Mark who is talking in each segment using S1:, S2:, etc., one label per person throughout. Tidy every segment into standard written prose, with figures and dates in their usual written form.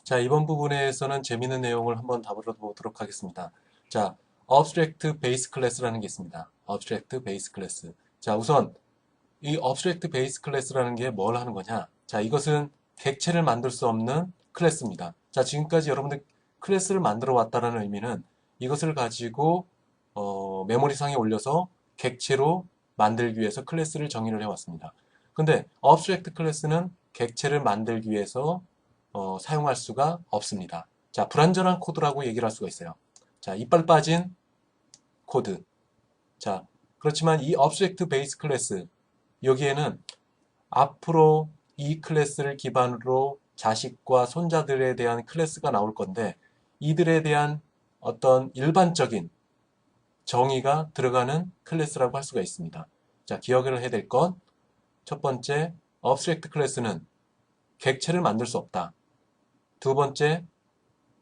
S1: 자, 이번 부분에서는 재미있는 내용을 한번 다뤄보도록 하겠습니다. 자, Abstract Base Class라는 게 있습니다. Abstract Base Class. 자, 우선 이 Abstract Base Class라는 게 뭘 하는 거냐? 자, 이것은 객체를 만들 수 없는 클래스입니다. 자, 지금까지 여러분들 클래스를 만들어 왔다는 의미는 이것을 가지고 메모리상에 올려서 객체로 만들기 위해서 클래스를 정의를 해왔습니다. 근데 Abstract Class는 객체를 만들기 위해서 사용할 수가 없습니다. 자, 불완전한 코드라고 얘기를 할 수가 있어요. 자, 이빨 빠진 코드. 자, 그렇지만 이 Object Base Class, 여기에는 앞으로 이 클래스를 기반으로 자식과 손자들에 대한 클래스가 나올 건데, 이들에 대한 어떤 일반적인 정의가 들어가는 클래스라고 할 수가 있습니다. 자, 기억을 해야 될 건, 첫 번째, Abstract Class는 객체를 만들 수 없다. 두 번째,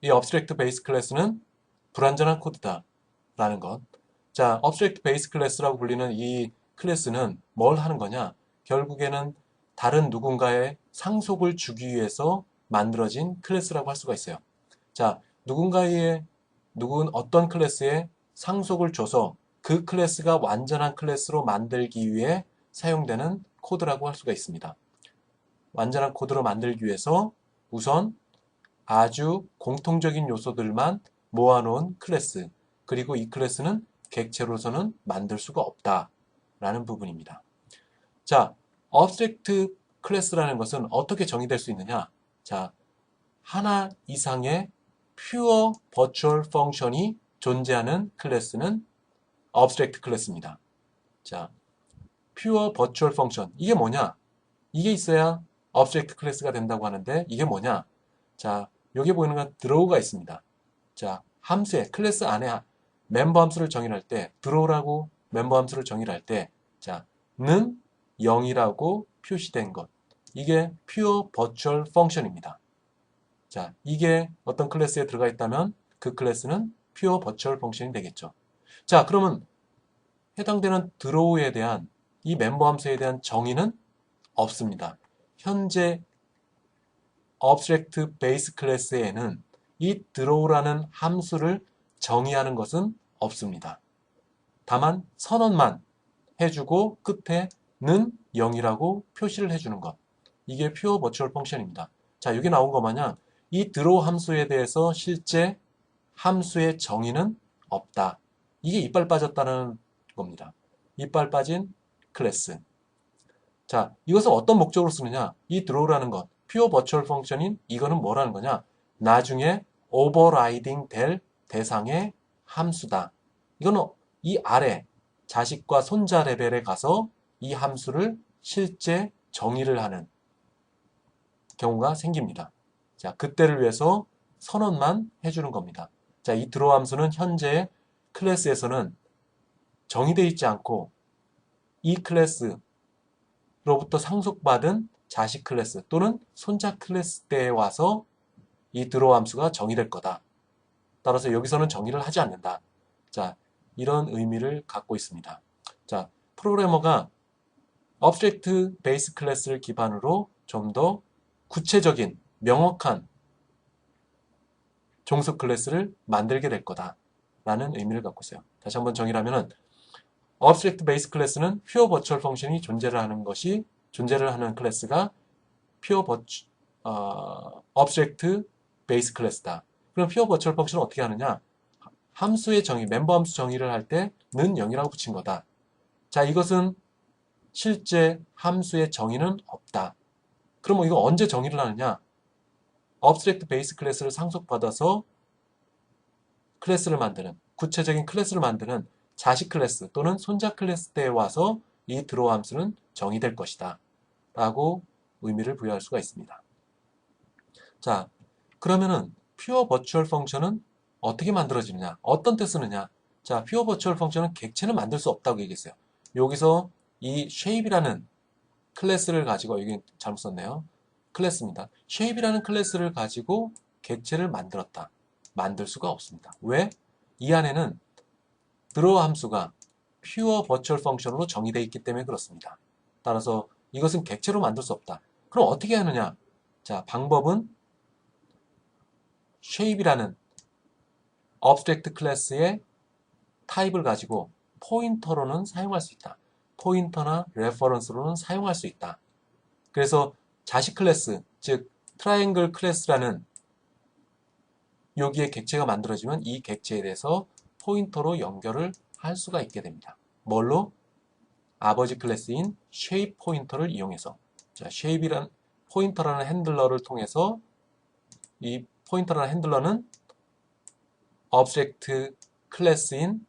S1: 이 Abstract Base Class는 불완전한 코드다 라는 것. 자, Abstract Base Class라고 불리는 이 클래스는 뭘 하는 거냐? 결국에는 다른 누군가의 상속을 주기 위해서 만들어진 클래스라고 할 수가 있어요. 자, 어떤 클래스에 상속을 줘서 그 클래스가 완전한 클래스로 만들기 위해 사용되는 코드라고 할 수가 있습니다. 완전한 코드로 만들기 위해서 우선 아주 공통적인 요소들만 모아놓은 클래스, 그리고 이 클래스는 객체로서는 만들 수가 없다라는 부분입니다. 자, Abstract 클래스라는 것은 어떻게 정의될 수 있느냐? 자, 하나 이상의 Pure Virtual Function이 존재하는 클래스는 Abstract 클래스입니다. 자, Pure Virtual Function, 이게 뭐냐? 이게 있어야 Abstract 클래스가 된다고 하는데 이게 뭐냐? 자, 여기 보이는 건 draw가 있습니다. 자, 함수에 클래스 안에 멤버 함수를 정의할 때 draw라고 멤버 함수를 정의할 때 자, 는 0이라고 표시된 것. 이게 pure virtual function입니다. 자, 이게 어떤 클래스에 들어가 있다면 그 클래스는 pure virtual function이 되겠죠. 자, 그러면 해당되는 draw에 대한 이 멤버 함수에 대한 정의는 없습니다. 현재 Abstract Base 클래스에는 이 draw라는 함수를 정의하는 것은 없습니다. 다만 선언만 해주고 끝에 는 0이라고 표시를 해주는 것. 이게 Pure Virtual Function입니다. 자, 여기 나온 것 마냥 이 draw 함수에 대해서 실제 함수의 정의는 없다. 이게 이빨 빠졌다는 겁니다. 이빨 빠진 클래스. 자, 이것은 어떤 목적으로 쓰느냐? 이 draw라는 것, pure virtual function인 이거는 뭐라는 거냐? 나중에 overriding 될 대상의 함수다. 이거는 이 아래 자식과 손자 레벨에 가서 이 함수를 실제 정의를 하는 경우가 생깁니다. 자, 그때를 위해서 선언만 해주는 겁니다. 자, 이 draw 함수는 현재 클래스에서는 정의되어 있지 않고 이 클래스 로부터 상속받은 자식 클래스 또는 손자 클래스 때에 와서 이 드로우 함수가 정의될 거다. 따라서 여기서는 정의를 하지 않는다. 자, 이런 의미를 갖고 있습니다. 자, 프로그래머가 Object Base 클래스를 기반으로 좀 더 구체적인 명확한 종속 클래스를 만들게 될 거다. 라는 의미를 갖고 있어요. 다시 한번 정의를 하면은 Object Base 클래스는 Pure Virtual Function이 존재를 하는 클래스가 Object Base 클래스다. 그럼 Pure Virtual Function은 어떻게 하느냐? 함수의 정의, 멤버 함수 정의를 할 때 는 0이라고 붙인 거다. 자, 이것은 실제 함수의 정의는 없다. 그럼 이거 언제 정의를 하느냐? Object Base 클래스를 상속받아서 클래스를 만드는, 구체적인 클래스를 만드는 자식 클래스 또는 손자 클래스 때에 와서 이 draw 함수는 정의될 것이다. 라고 의미를 부여할 수가 있습니다. 자, 그러면은 Pure Virtual Function은 어떻게 만들어지느냐? 어떤 때 쓰느냐? 자, Pure Virtual Function은 객체는 만들 수 없다고 얘기했어요. 여기서 이 shape이라는 클래스를 가지고, 여기 잘못 썼네요. 클래스입니다. shape이라는 클래스를 가지고 객체를 만들었다. 만들 수가 없습니다. 왜? 이 안에는 draw 함수가 Pure Virtual Function으로 정의되어 있기 때문에 그렇습니다. 따라서 이것은 객체로 만들 수 없다. 그럼 어떻게 하느냐? 자, 방법은 shape이라는 object 클래스의 타입을 가지고 포인터로는 사용할 수 있다. 포인터나 레퍼런스로는 사용할 수 있다. 그래서 자식 클래스, 즉 트라이앵글 클래스라는 여기에 객체가 만들어지면 이 객체에 대해서 포인터로 연결을 할 수가 있게 됩니다. 뭘로? 아버지 클래스인 shape 포인터를 이용해서. 자, shape이란 포인터라는 핸들러를 통해서 이 포인터라는 핸들러는 object 클래스인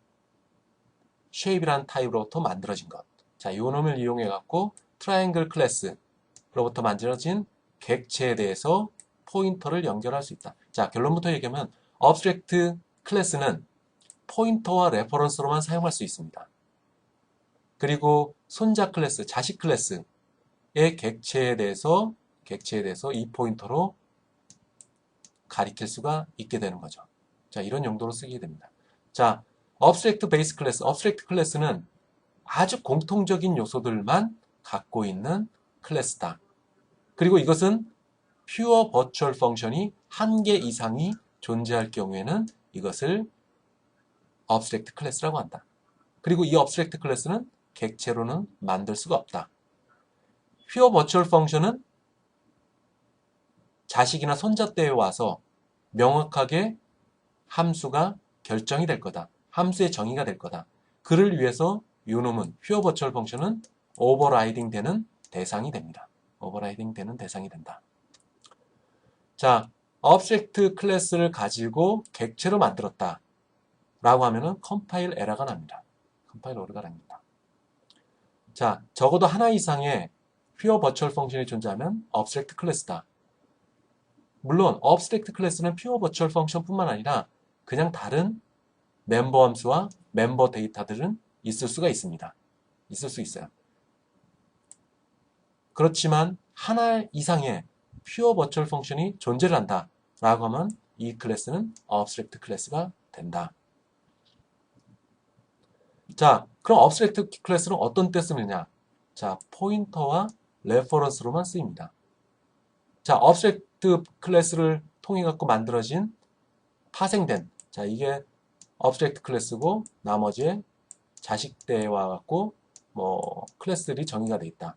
S1: shape이라는 타입으로부터 만들어진 것. 자, 이 놈을 이용해 갖고 트라이앵글 클래스로부터 만들어진 객체에 대해서 포인터를 연결할 수 있다. 자, 결론부터 얘기하면 object 클래스는 포인터와 레퍼런스로만 사용할 수 있습니다. 그리고 손자 클래스, 자식 클래스의 객체에 대해서 이 포인터로 가리킬 수가 있게 되는 거죠. 자, 이런 용도로 쓰게 됩니다. 자, Abstract Base Class, Abstract 클래스는 아주 공통적인 요소들만 갖고 있는 클래스다. 그리고 이것은 Pure Virtual Function이 한 개 이상이 존재할 경우에는 이것을 Abstract 클래스라고 한다. 그리고 이 Abstract 클래스는 객체로는 만들 수가 없다. Pure Virtual Function은 자식이나 손자 때에 와서 명확하게 함수가 결정이 될 거다. 함수의 정의가 될 거다. 그를 위해서 요놈은 Pure Virtual Function은 오버라이딩 되는 대상이 됩니다. 오버라이딩 되는 대상이 된다. 자, Object 클래스를 가지고 객체로 만들었다. 라고 하면은 컴파일 에러가 납니다. 컴파일 오류가 납니다. 자, 적어도 하나 이상의 Pure Virtual Function이 존재하면 Abstract 클래스다. 물론 Abstract 클래스는 Pure Virtual Function 뿐만 아니라 그냥 다른 멤버 함수와 멤버 데이터들은 있을 수가 있습니다. 있을 수 있어요. 그렇지만 하나 이상의 Pure Virtual Function이 존재를 한다 라고 하면 이 클래스는 Abstract 클래스가 된다. 자, 그럼 Abstract 클래스는 어떤 때 쓰느냐? 자, 포인터와 레퍼런스로만 쓰입니다. 자, Abstract 클래스를 통해 갖고 만들어진 파생된, 자, 이게 Abstract 클래스고 나머지의 자식대와 갖고 클래스들이 정의가 되어 있다.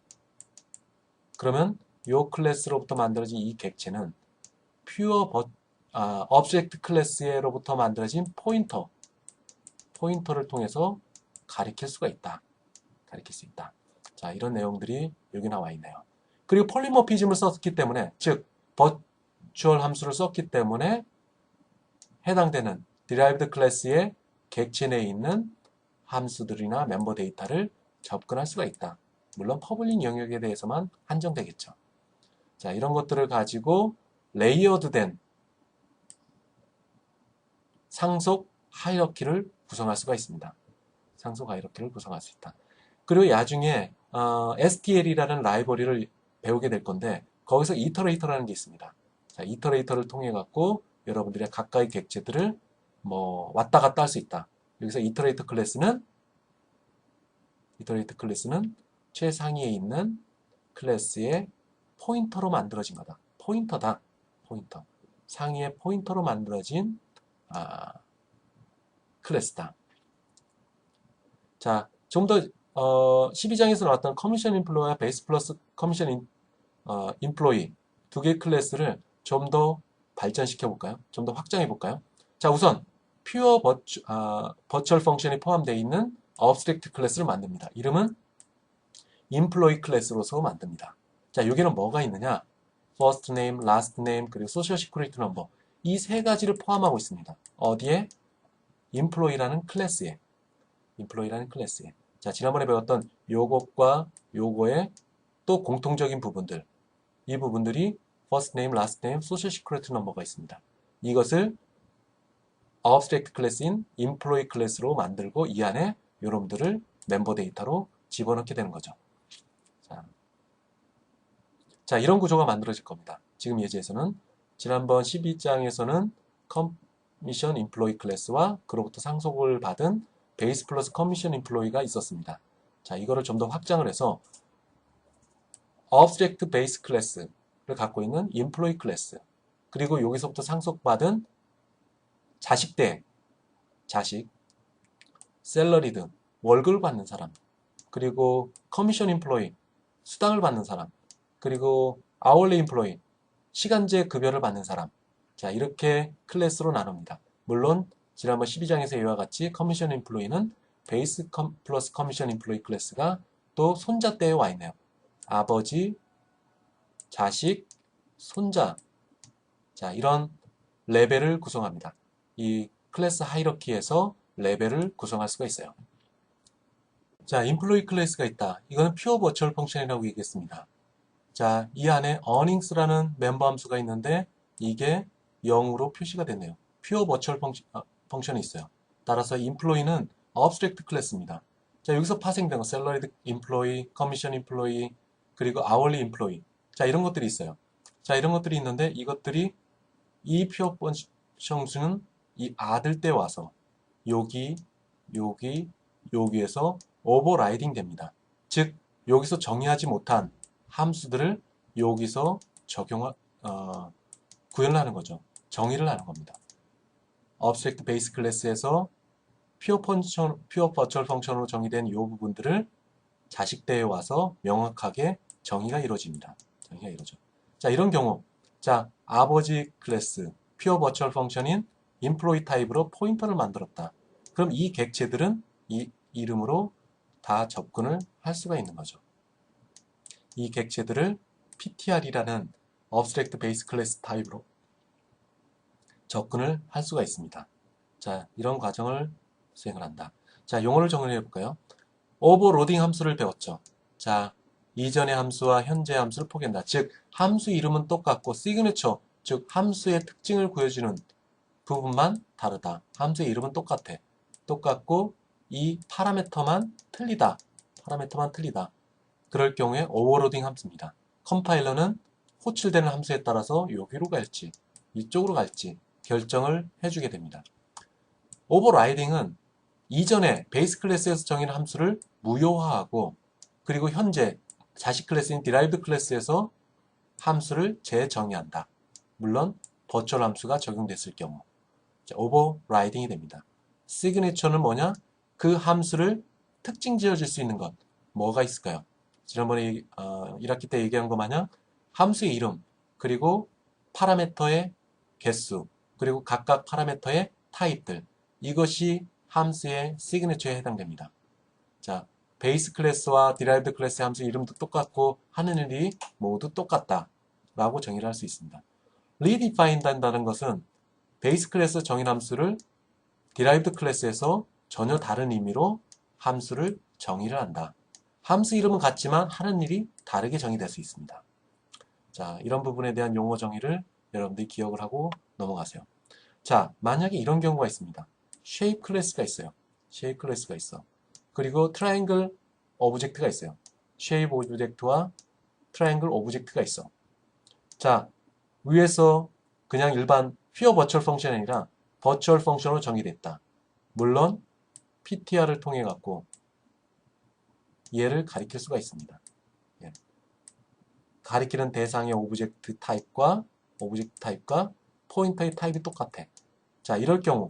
S1: 그러면 이 클래스로부터 만들어진 이 객체는 Object 클래스로부터 만들어진 포인터를 통해서 가리킬 수가 있다. 가리킬 수 있다. 자, 이런 내용들이 여기 나와 있네요. 그리고 폴리모피즘을 썼기 때문에, 즉 버추얼 함수를 썼기 때문에 해당되는 derived 클래스의 객체 내에 있는 함수들이나 멤버 데이터를 접근할 수가 있다. 물론 퍼블릭 영역에 대해서만 한정되겠죠. 자, 이런 것들을 가지고 레이어드된 상속 하이러키를 구성할 수가 있습니다. 상속 하이러키를 구성할 수 있다. 그리고 나중에 STL이라는 라이브러리를 배우게 될 건데 거기서 이터레이터라는 게 있습니다. 자, 이터레이터를 통해 갖고 여러분들의 각각의 객체들을 왔다 갔다 할 수 있다. 여기서 이터레이터 클래스는 최상위에 있는 클래스의 포인터로 만들어진 거다. 포인터다. 포인터. 상위의 포인터로 만들어진 클래스다. 자, 좀 더 12장에서 나왔던 커미션 인플로이와 베이스 플러스 커미션 인플로이 두 개의 클래스를 좀 더 발전시켜 볼까요? 좀 더 확장해 볼까요? 자, 우선 퓨어 버추얼 펑션이 포함되어 있는 Abstract 클래스를 만듭니다. 이름은 employee 클래스로서 만듭니다. 자, 여기는 뭐가 있느냐? first name, last name, 그리고 social security number. 이 세 가지를 포함하고 있습니다. 어디에? employee라는 클래스에. 자, 지난번에 배웠던 요것과 요거의 또 공통적인 부분들. 이 부분들이 first name, last name, social security number가 있습니다. 이것을 abstract 클래스인 employee 클래스로 만들고 이 안에 요놈들을 멤버 데이터로 집어넣게 되는 거죠. 자, 이런 구조가 만들어질 겁니다. 지금 예제에서는 지난번 12장에서는 커미션 인플로이 클래스와 그로부터 상속을 받은 베이스 플러스 커미션 인플로이가 있었습니다. 자, 이거를 좀 더 확장을 해서 Abstract Base 클래스를 갖고 있는 인플로이 클래스, 그리고 여기서부터 상속받은 자식대, 자식, 셀러리드, 월급을 받는 사람, 그리고 커미션 인플로이, 수당을 받는 사람, 그리고 아워리 인플로이, 시간제 급여를 받는 사람. 자, 이렇게 클래스로 나눕니다. 물론 지난번 12장에서 이와 같이 커미션 인플로이는 베이스 플러스 커미션 인플로이 클래스가 또 손자대에 와 있네요. 아버지, 자식, 손자. 자, 이런 레벨을 구성합니다. 이 클래스 하이러키에서 레벨을 구성할 수가 있어요. 자, 인플로이 클래스가 있다. 이거는 퓨어 버추얼 펑션이라고 얘기했습니다. 자, 이 안에 earnings라는 멤버 함수가 있는데 이게 0으로 표시가 됐네요. 퓨어 버추얼 펑션이 있어요. 따라서 인플로이는 abstract 클래스입니다. 자, 여기서 파생된 거 salaried employee, commission employee, 그리고 hourly employee. 자, 이런 것들이 있어요. 자, 이런 것들이 있는데 이것들이 이 퓨어 펑션은 이 아들 때 와서 여기, 여기, 여기에서 오버라이딩 됩니다. 즉, 여기서 정의하지 못한 함수들을 여기서 구현을 하는 거죠. 정의를 하는 겁니다. Abstract Base 클래스에서 Pure Virtual 펑션으로 정의된 이 부분들을 자식대에 와서 명확하게 정의가 이루어집니다. 정의가 이루어져. 자, 이런 경우, 자, 아버지 클래스, Pure Virtual 펑션인 Employee 타입으로 포인터를 만들었다. 그럼 이 객체들은 이 이름으로 다 접근을 할 수가 있는 거죠. 이 객체들을 PTR이라는 Abstract Base Class 타입으로 접근을 할 수가 있습니다. 자, 이런 과정을 수행을 한다. 자, 용어를 정리해 볼까요? 오버로딩 함수를 배웠죠. 자, 이전의 함수와 현재 함수를 포개한다. 즉, 함수 이름은 똑같고 시그니처, 즉 함수의 특징을 구해주는 부분만 다르다. 함수의 이름은 똑같아. 똑같고 이 파라미터만 틀리다. 파라미터만 틀리다. 그럴 경우에 오버로딩 함수입니다. 컴파일러는 호출되는 함수에 따라서 여기로 갈지 이쪽으로 갈지 결정을 해주게 됩니다. 오버라이딩은 이전에 베이스 클래스에서 정의한 함수를 무효화하고 그리고 현재 자식 클래스인 디라이브드 클래스에서 함수를 재정의한다. 물론 버추얼 함수가 적용됐을 경우 오버라이딩이 됩니다. 시그니처는 뭐냐? 그 함수를 특징 지어줄 수 있는 것 뭐가 있을까요? 지난번에 1학기 때 얘기한 것 마냥 함수의 이름 그리고 파라미터의 개수 그리고 각각 파라미터의 타입들 이것이 함수의 시그니처에 해당됩니다. 자, 베이스 클래스와 디라이브드 클래스의 함수 이름도 똑같고 하는 일이 모두 똑같다 라고 정의를 할 수 있습니다. redefine 한다는 것은 베이스 클래스 정의 함수를 디라이브드 클래스에서 전혀 다른 의미로 함수를 정의를 한다. 함수 이름은 같지만 하는 일이 다르게 정의될 수 있습니다. 자, 이런 부분에 대한 용어 정의를 여러분들이 기억을 하고 넘어가세요. 자, 만약에 이런 경우가 있습니다. shape 클래스가 있어요. shape 클래스가 있어. 그리고 triangle 오브젝트가 있어요. shape 오브젝트와 triangle 오브젝트가 있어. 자, 위에서 그냥 일반 pure virtual 펑션이 아니라 virtual 펑션으로 정의됐다. 물론 PTR을 통해 갖고 얘를 가리킬 수가 있습니다. 예. 가리키는 대상의 오브젝트 타입과 포인터의 타입이 똑같아. 자, 이럴 경우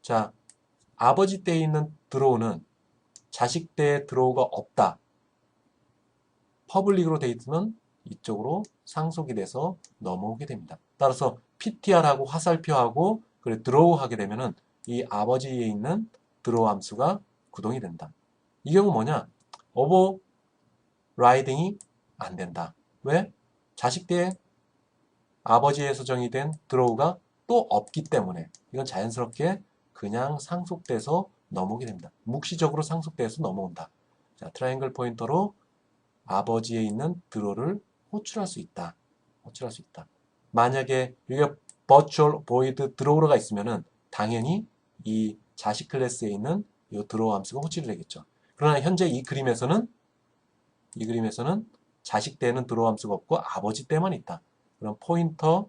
S1: 자, 아버지 때에 있는 드로우는 자식 때에 드로우가 없다. 퍼블릭으로 되어 있으면 이쪽으로 상속이 돼서 넘어오게 됩니다. 따라서 PTR하고 화살표하고 그리고 드로우 하게 되면은 이 아버지에 있는 드로우 함수가 구동이 된다. 이 경우 뭐냐? 오버라이딩이 안 된다. 왜? 자식 때에 아버지에서 정의된 드로우가 또 없기 때문에 이건 자연스럽게 그냥 상속돼서 넘어오게 됩니다. 묵시적으로 상속돼서 넘어온다. 자, 트라이앵글 포인터로 아버지에 있는 드로우를 호출할 수 있다. 호출할 수 있다. 만약에 여기가 virtual void draw가 있으면은 당연히 이 자식 클래스에 있는 이 드로우 함수가 호출이 되겠죠. 그러나 현재 이 그림에서는 자식 때는 드로우 함수가 없고 아버지 때만 있다. 그럼 포인터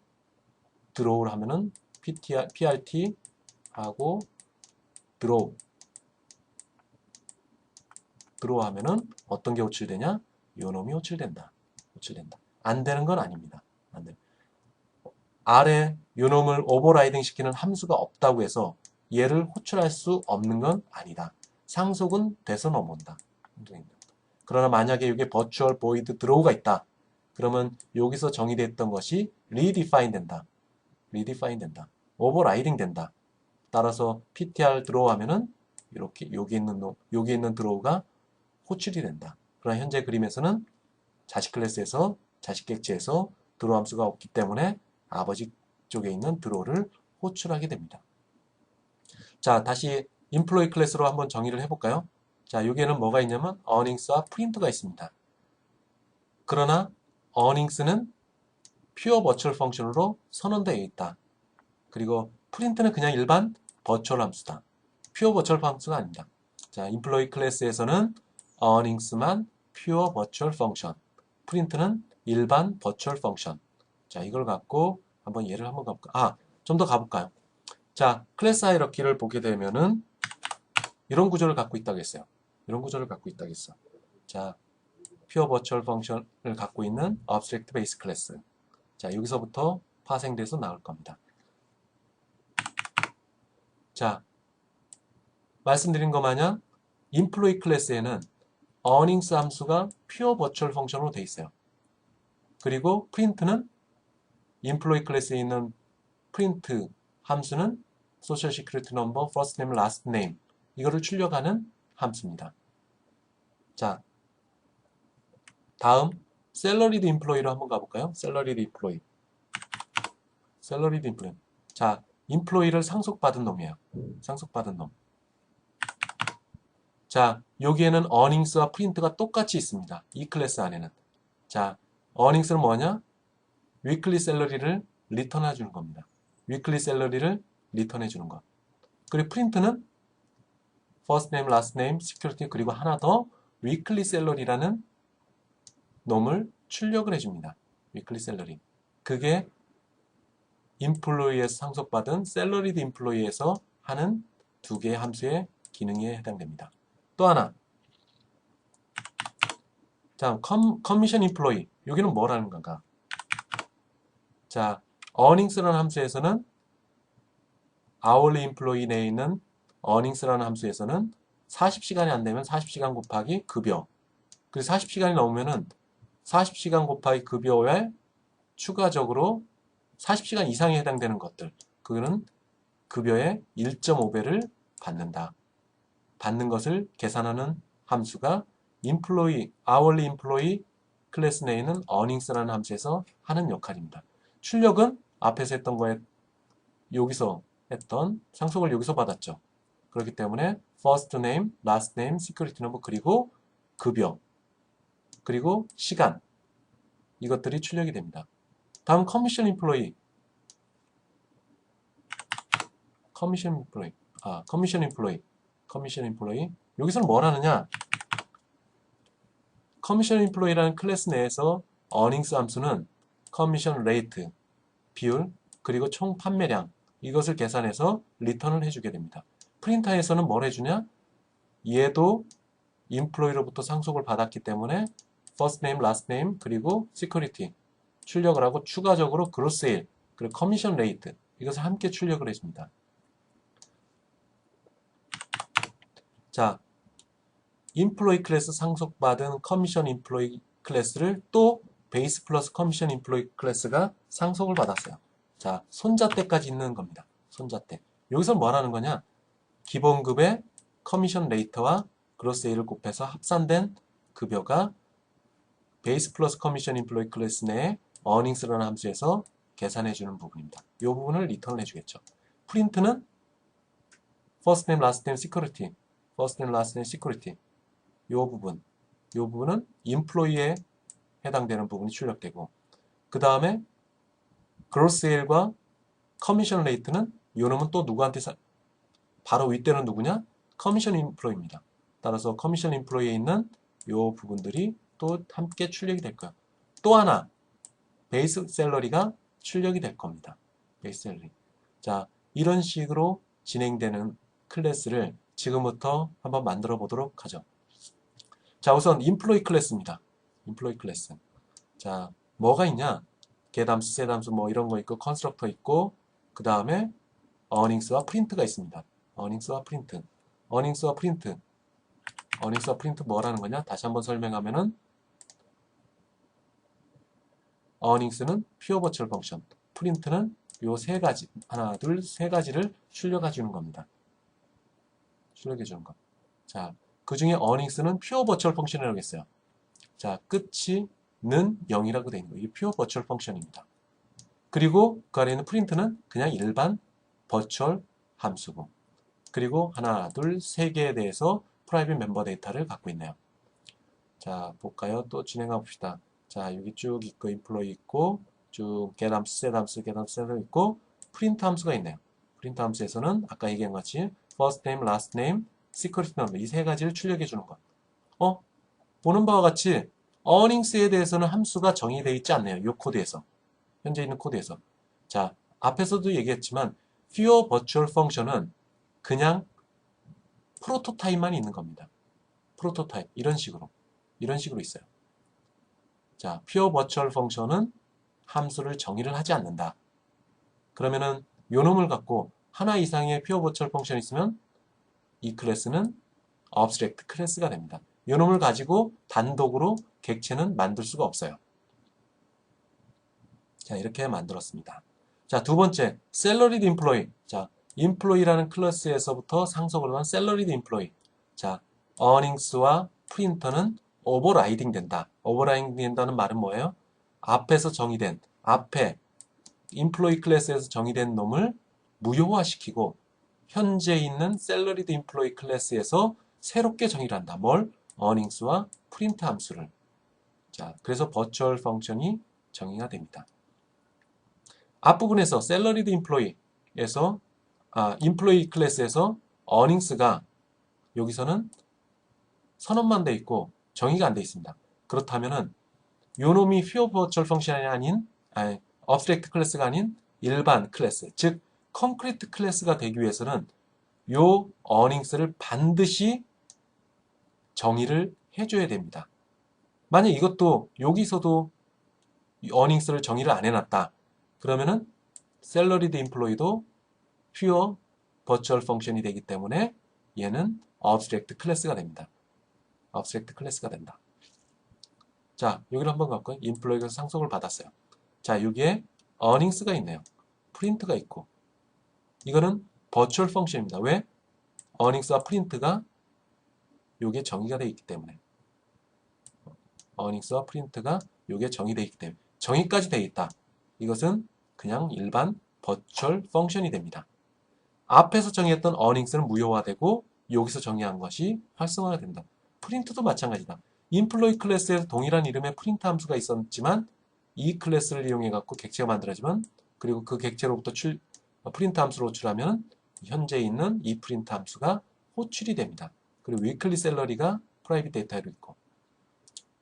S1: 드로우를 하면은 PRT 하고 드로우 하면은 어떤 게 호출되냐? 요 놈이 호출된다. 안 되는 건 아닙니다. 안 돼. 아래 요놈을 오버라이딩 시키는 함수가 없다고 해서 얘를 호출할 수 없는 건 아니다. 상속은 돼서 넘어온다. 그러나 만약에 이게 virtual void throw가 있다. 그러면 여기서 정의됐던 것이 redefine 된다. redefine 된다. overriding 된다. 따라서 ptr draw 하면은 이렇게 여기 있는 draw가 호출이 된다. 그러나 현재 그림에서는 자식 클래스에서 자식 객체에서 draw 함수가 없기 때문에 아버지 쪽에 있는 draw를 호출하게 됩니다. 자, 다시 employee 클래스로 한번 정의를 해볼까요? 자, 여기에는 뭐가 있냐면 earnings와 print가 있습니다. 그러나 earnings는 pure virtual function으로 선언되어 있다. 그리고 print는 그냥 일반 virtual 함수다. pure virtual 함수가 아닙니다. 자, employee 클래스에서는 earnings만 pure virtual function, print는 일반 virtual function. 자, 이걸 갖고 한번 예를 한번 가볼까요? 아, 좀 더 가볼까요? 자, 클래스 하이러키를 보게 되면은 이런 구조를 갖고 있다고 했어요. 이런 구조를 갖고 있다고 했어. 자, pure virtual function을 갖고 있는 abstract base class. 자, 여기서부터 파생돼서 나올 겁니다. 자, 말씀드린 것 마냥 employee 클래스에는 earnings 함수가 pure virtual function으로 되어 있어요. 그리고 print는 employee 클래스에 있는 print 함수는 social security number, first name, last name 이거를 출력하는 함수입니다. 자, 다음 salaried employee로 한번 가볼까요? salaried employee. salaried employee. 자, employee를 상속받은 놈이에요. 상속받은 놈. 자, 여기에는 earnings와 print가 똑같이 있습니다. 이 클래스 안에는. 자, earnings는 뭐냐? weekly salary를 리턴해 주는 겁니다. weekly salary를 리턴해 주는 것. 그리고 print는 first name, last name, security 그리고 하나 더 weekly salary라는 놈을 출력을 해줍니다. weekly salary. 그게 employee에서 상속받은 salaried employee에서 하는 두 개의 함수의 기능에 해당됩니다. 또 하나. 자, commission employee. 여기는 뭐라는 건가? 자, earnings라는 함수에서는 hourly employee 내에 있는 earnings라는 함수에서는 40시간이 안 되면 40시간 곱하기 급여. 그리고 40시간이 넘으면은 40시간 곱하기 급여에 추가적으로 40시간 이상에 해당되는 것들. 그거는 급여의 1.5배를 받는다. 받는 것을 계산하는 함수가 employee, hourly employee 클래스 내에 있는 earnings라는 함수에서 하는 역할입니다. 출력은 앞에서 했던 거에 여기서 했던 상속을 여기서 받았죠. 그렇기 때문에 first name, last name, security number 그리고 급여 그리고 시간 이것들이 출력이 됩니다. 다음 commission employee commission employee 여기서는 뭘 하느냐? commission employee라는 클래스 내에서 earnings 함수는 commission rate 비율 그리고 총 판매량 이것을 계산해서 리턴을 해주게 됩니다. 프린터에서는 뭘 해주냐? 얘도 employee로부터 상속을 받았기 때문에 first name, last name 그리고 security 출력을 하고 추가적으로 gross sale 그리고 commission rate 이것을 함께 출력을 해줍니다. 자, employee 클래스 상속받은 commission employee 클래스를 또 베이스 플러스 commission employee 클래스가 상속을 받았어요. 자, 손자떼까지 있는 겁니다. 손자떼. 여기서 뭘 하는 거냐? 기본급의 커미션 레이트와 그로스 A를 곱해서 합산된 급여가 베이스 플러스 커미션 인플로이 클래스 내에 earnings라는 함수에서 계산해주는 부분입니다. 이 부분을 리턴을 해주겠죠. 프린트는 first name, last name, security first name, last name, security 이 부분은 employee에 해당되는 부분이 출력되고 그 다음에 gross sale과 커미션 레이트는 이 놈은 또 누구한테 바로 윗대는 누구냐? 커미션 인플로이입니다. 따라서 커미션 인플로이에 있는 이 부분들이 또 함께 출력이 될 거예요. 또 하나 베이스 셀러리가 출력이 될 겁니다. 베이스 셀러리. 자, 이런 식으로 진행되는 클래스를 지금부터 한번 만들어 보도록 하죠. 자, 우선 인플로이 클래스입니다. 인플로이 클래스. 자, 뭐가 있냐? get함수, set함수 뭐 이런 거 있고 컨스트럭터 있고 그 다음에 earnings와 print가 있습니다. earnings와 print. earnings와 print. earnings와 print 뭐라는 거냐? 다시 한번 설명하면은 earnings는 pure virtual function, print는 요 세 가지, 하나, 둘, 세 가지를 출력해 주는 겁니다. 출력해 주는 것. 자, 그 중에 earnings는 pure virtual function이라고 했어요. 자, 끝이 는 0이라고 되어 있는 거예요. 이게 pure virtual function입니다. 그리고 그 아래 있는 print는 그냥 일반 버추얼 함수고. 그리고 하나, 둘, 세 개에 대해서 프라이빗 멤버 데이터를 갖고 있네요. 자, 볼까요? 또 진행해 봅시다. 자, 여기 쭉 있고, 인플로이 있고, 쭉 get 함수, set 함수, get 함수, set 있고, print 함수가 있네요. print 함수에서는 아까 얘기한 것 같이 first name, last name, secret number 이 세 가지를 출력해 주는 것. 보는 바와 같이 earnings에 대해서는 함수가 정의되어 있지 않네요. 이 코드에서. 현재 있는 코드에서. 자, 앞에서도 얘기했지만 pure virtual function은 그냥 프로토타입만 있는 겁니다. 프로토타입 이런 식으로 있어요. 자, pure virtual function은 함수를 정의를 하지 않는다. 그러면은 요 놈을 갖고 하나 이상의 pure virtual function이 있으면 이 클래스는 abstract 클래스가 됩니다. 요 놈을 가지고 단독으로 객체는 만들 수가 없어요. 자, 이렇게 만들었습니다. 자, 두 번째, salaried employee. 자, employee라는 클래스에서부터 상속을 한 salaried employee. 자, earnings와 printer는 overriding 된다. overriding 된다는 말은 뭐예요? 앞에서 정의된, 앞에 employee 클래스에서 정의된 놈을 무효화시키고 현재 있는 salaried employee 클래스에서 새롭게 정의를 한다. 뭘? earnings와 print 함수를. 자, 그래서 virtual function이 정의가 됩니다. 앞부분에서 salaried employee에서 employee 클래스에서 earnings가 여기서는 선언만 돼 있고 정의가 안 돼 있습니다. 그렇다면은 요 놈이 pure virtual function이 아닌 abstract 클래스가 아닌 일반 클래스, 즉 concrete 클래스가 되기 위해서는 요 earnings를 반드시 정의를 해줘야 됩니다. 만약 이것도 여기서도 earnings를 정의를 안 해놨다. 그러면은 salaried employee도 pure virtual function이 되기 때문에 얘는 abstract 클래스가 됩니다. abstract 클래스가 된다. 자, 여기를 한번 갈까요? employee가 상속을 받았어요. 자, 여기에 earnings가 있네요. print가 있고 이거는 virtual function입니다. 왜? earnings와 print가 요게 정의가 되어 있기 때문에 earnings와 print가 요게 정의되어 있기 때문에 정의까지 되어 있다. 이것은 그냥 일반 virtual function이 됩니다. 앞에서 정의했던 earnings는 무효화되고 여기서 정의한 것이 활성화가 된다. print도 마찬가지다. employee 클래스에서 동일한 이름의 print 함수가 있었지만 이 클래스를 이용해 갖고 객체가 만들어지면 그리고 그 객체로부터 print 함수를 호출하면 현재 있는 이 print 함수가 호출이 됩니다. 그리고 weekly salary가 private 데이터로 있고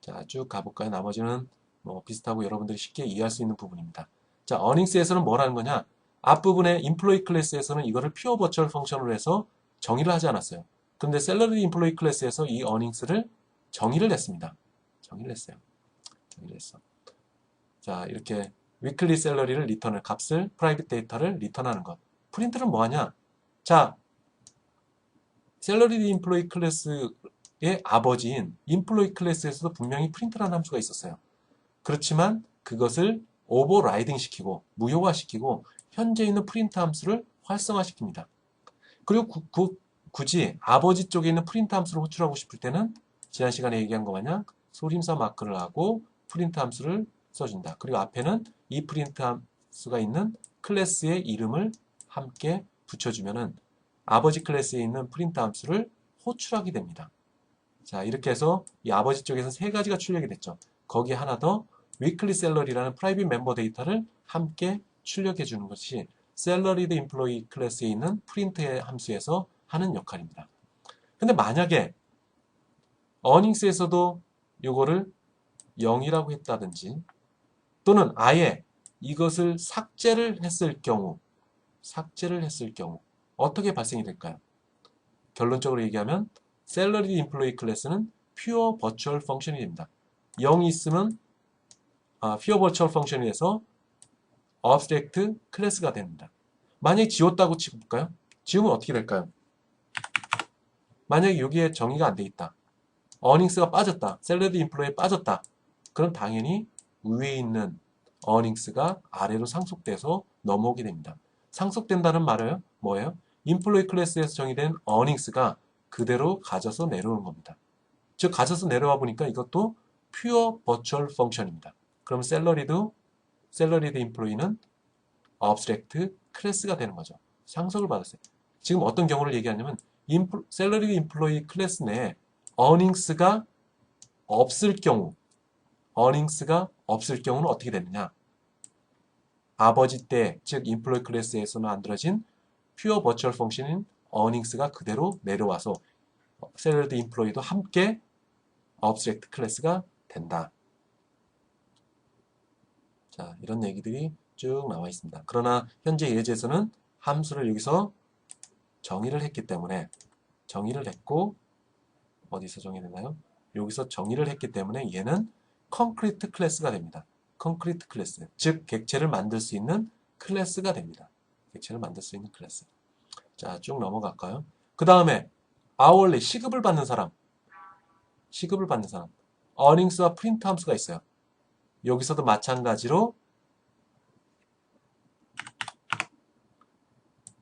S1: 자, 쭉 가볼까요? 나머지는 뭐 비슷하고 여러분들이 쉽게 이해할 수 있는 부분입니다. 자, earnings에서는 뭐라는 거냐? 앞부분에 employee 클래스에서는 이거를 pure virtual function으로 해서 정의를 하지 않았어요. 그런데 salaried employee 클래스에서 이 earnings를 정의를 했습니다. 정의를 했어요. 정의를 했어. 자, 이렇게 weekly salary를 리턴을, 값을, private 데이터를 리턴하는 것. 프린트는 뭐하냐? 자, salaried employee 클래스의 아버지인 employee 클래스에서도 분명히 print라는 함수가 있었어요. 그렇지만 그것을 오버라이딩 시키고 무효화시키고 현재 있는 프린트 함수를 활성화시킵니다. 그리고 굳이 아버지 쪽에 있는 프린트 함수를 호출하고 싶을 때는 지난 시간에 얘기한 것 마냥 소림사 마크를 하고 프린트 함수를 써준다. 그리고 앞에는 이 프린트 함수가 있는 클래스의 이름을 함께 붙여주면은 아버지 클래스에 있는 프린트 함수를 호출하게 됩니다. 자, 이렇게 해서 이 아버지 쪽에서 세 가지가 출력이 됐죠. 거기에 하나 더 weekly salary라는 private member 데이터를 함께 출력해 주는 것이 salaried employee 클래스에 있는 print의 함수에서 하는 역할입니다. 근데 만약에 earnings에서도 이거를 0이라고 했다든지 또는 아예 이것을 삭제를 했을 경우 어떻게 발생이 될까요? 결론적으로 얘기하면 salaried employee 클래스는 pure virtual function이 됩니다. 0이 있으면 pure virtual function이 돼서 abstract 클래스가 됩니다. 만약에 지웠다고 치고 볼까요? 지우면 어떻게 될까요? 만약에 여기에 정의가 안 돼 있다. earnings가 빠졌다. 샐러리 인플로이에 빠졌다. 그럼 당연히 위에 있는 earnings가 아래로 상속돼서 넘어오게 됩니다. 상속된다는 말은 뭐예요? 인플로이 클래스에서 정의된 earnings가 그대로 가져서 내려오는 겁니다. 즉 가져서 내려와 보니까 이것도 pure virtual function입니다. 그럼 샐러리드 인플로이는 abstract 클래스가 되는 거죠. 상속을 받았어요. 지금 어떤 경우를 얘기하냐면 샐러리드 인플로이 클래스 내에 earnings가 없을 경우 는 어떻게 되느냐? 아버지 때, 즉 인플로이 클래스에서 만들어진 pure virtual function인 earnings가 그대로 내려와서 샐러리드 인플로이도 함께 abstract 클래스가 된다. 자, 이런 얘기들이 쭉 나와 있습니다. 그러나 현재 예제에서는 함수를 여기서 정의를 했기 때문에 정의를 했고 어디서 정의됐나요? 여기서 정의를 했기 때문에 얘는 콘크리트 클래스가 됩니다. 콘크리트 클래스, 즉 객체를 만들 수 있는 클래스가 됩니다. 객체를 만들 수 있는 클래스. 자, 쭉 넘어갈까요? 그 다음에 hourly, 시급을 받는 사람. earnings와 print 함수가 있어요. 여기서도 마찬가지로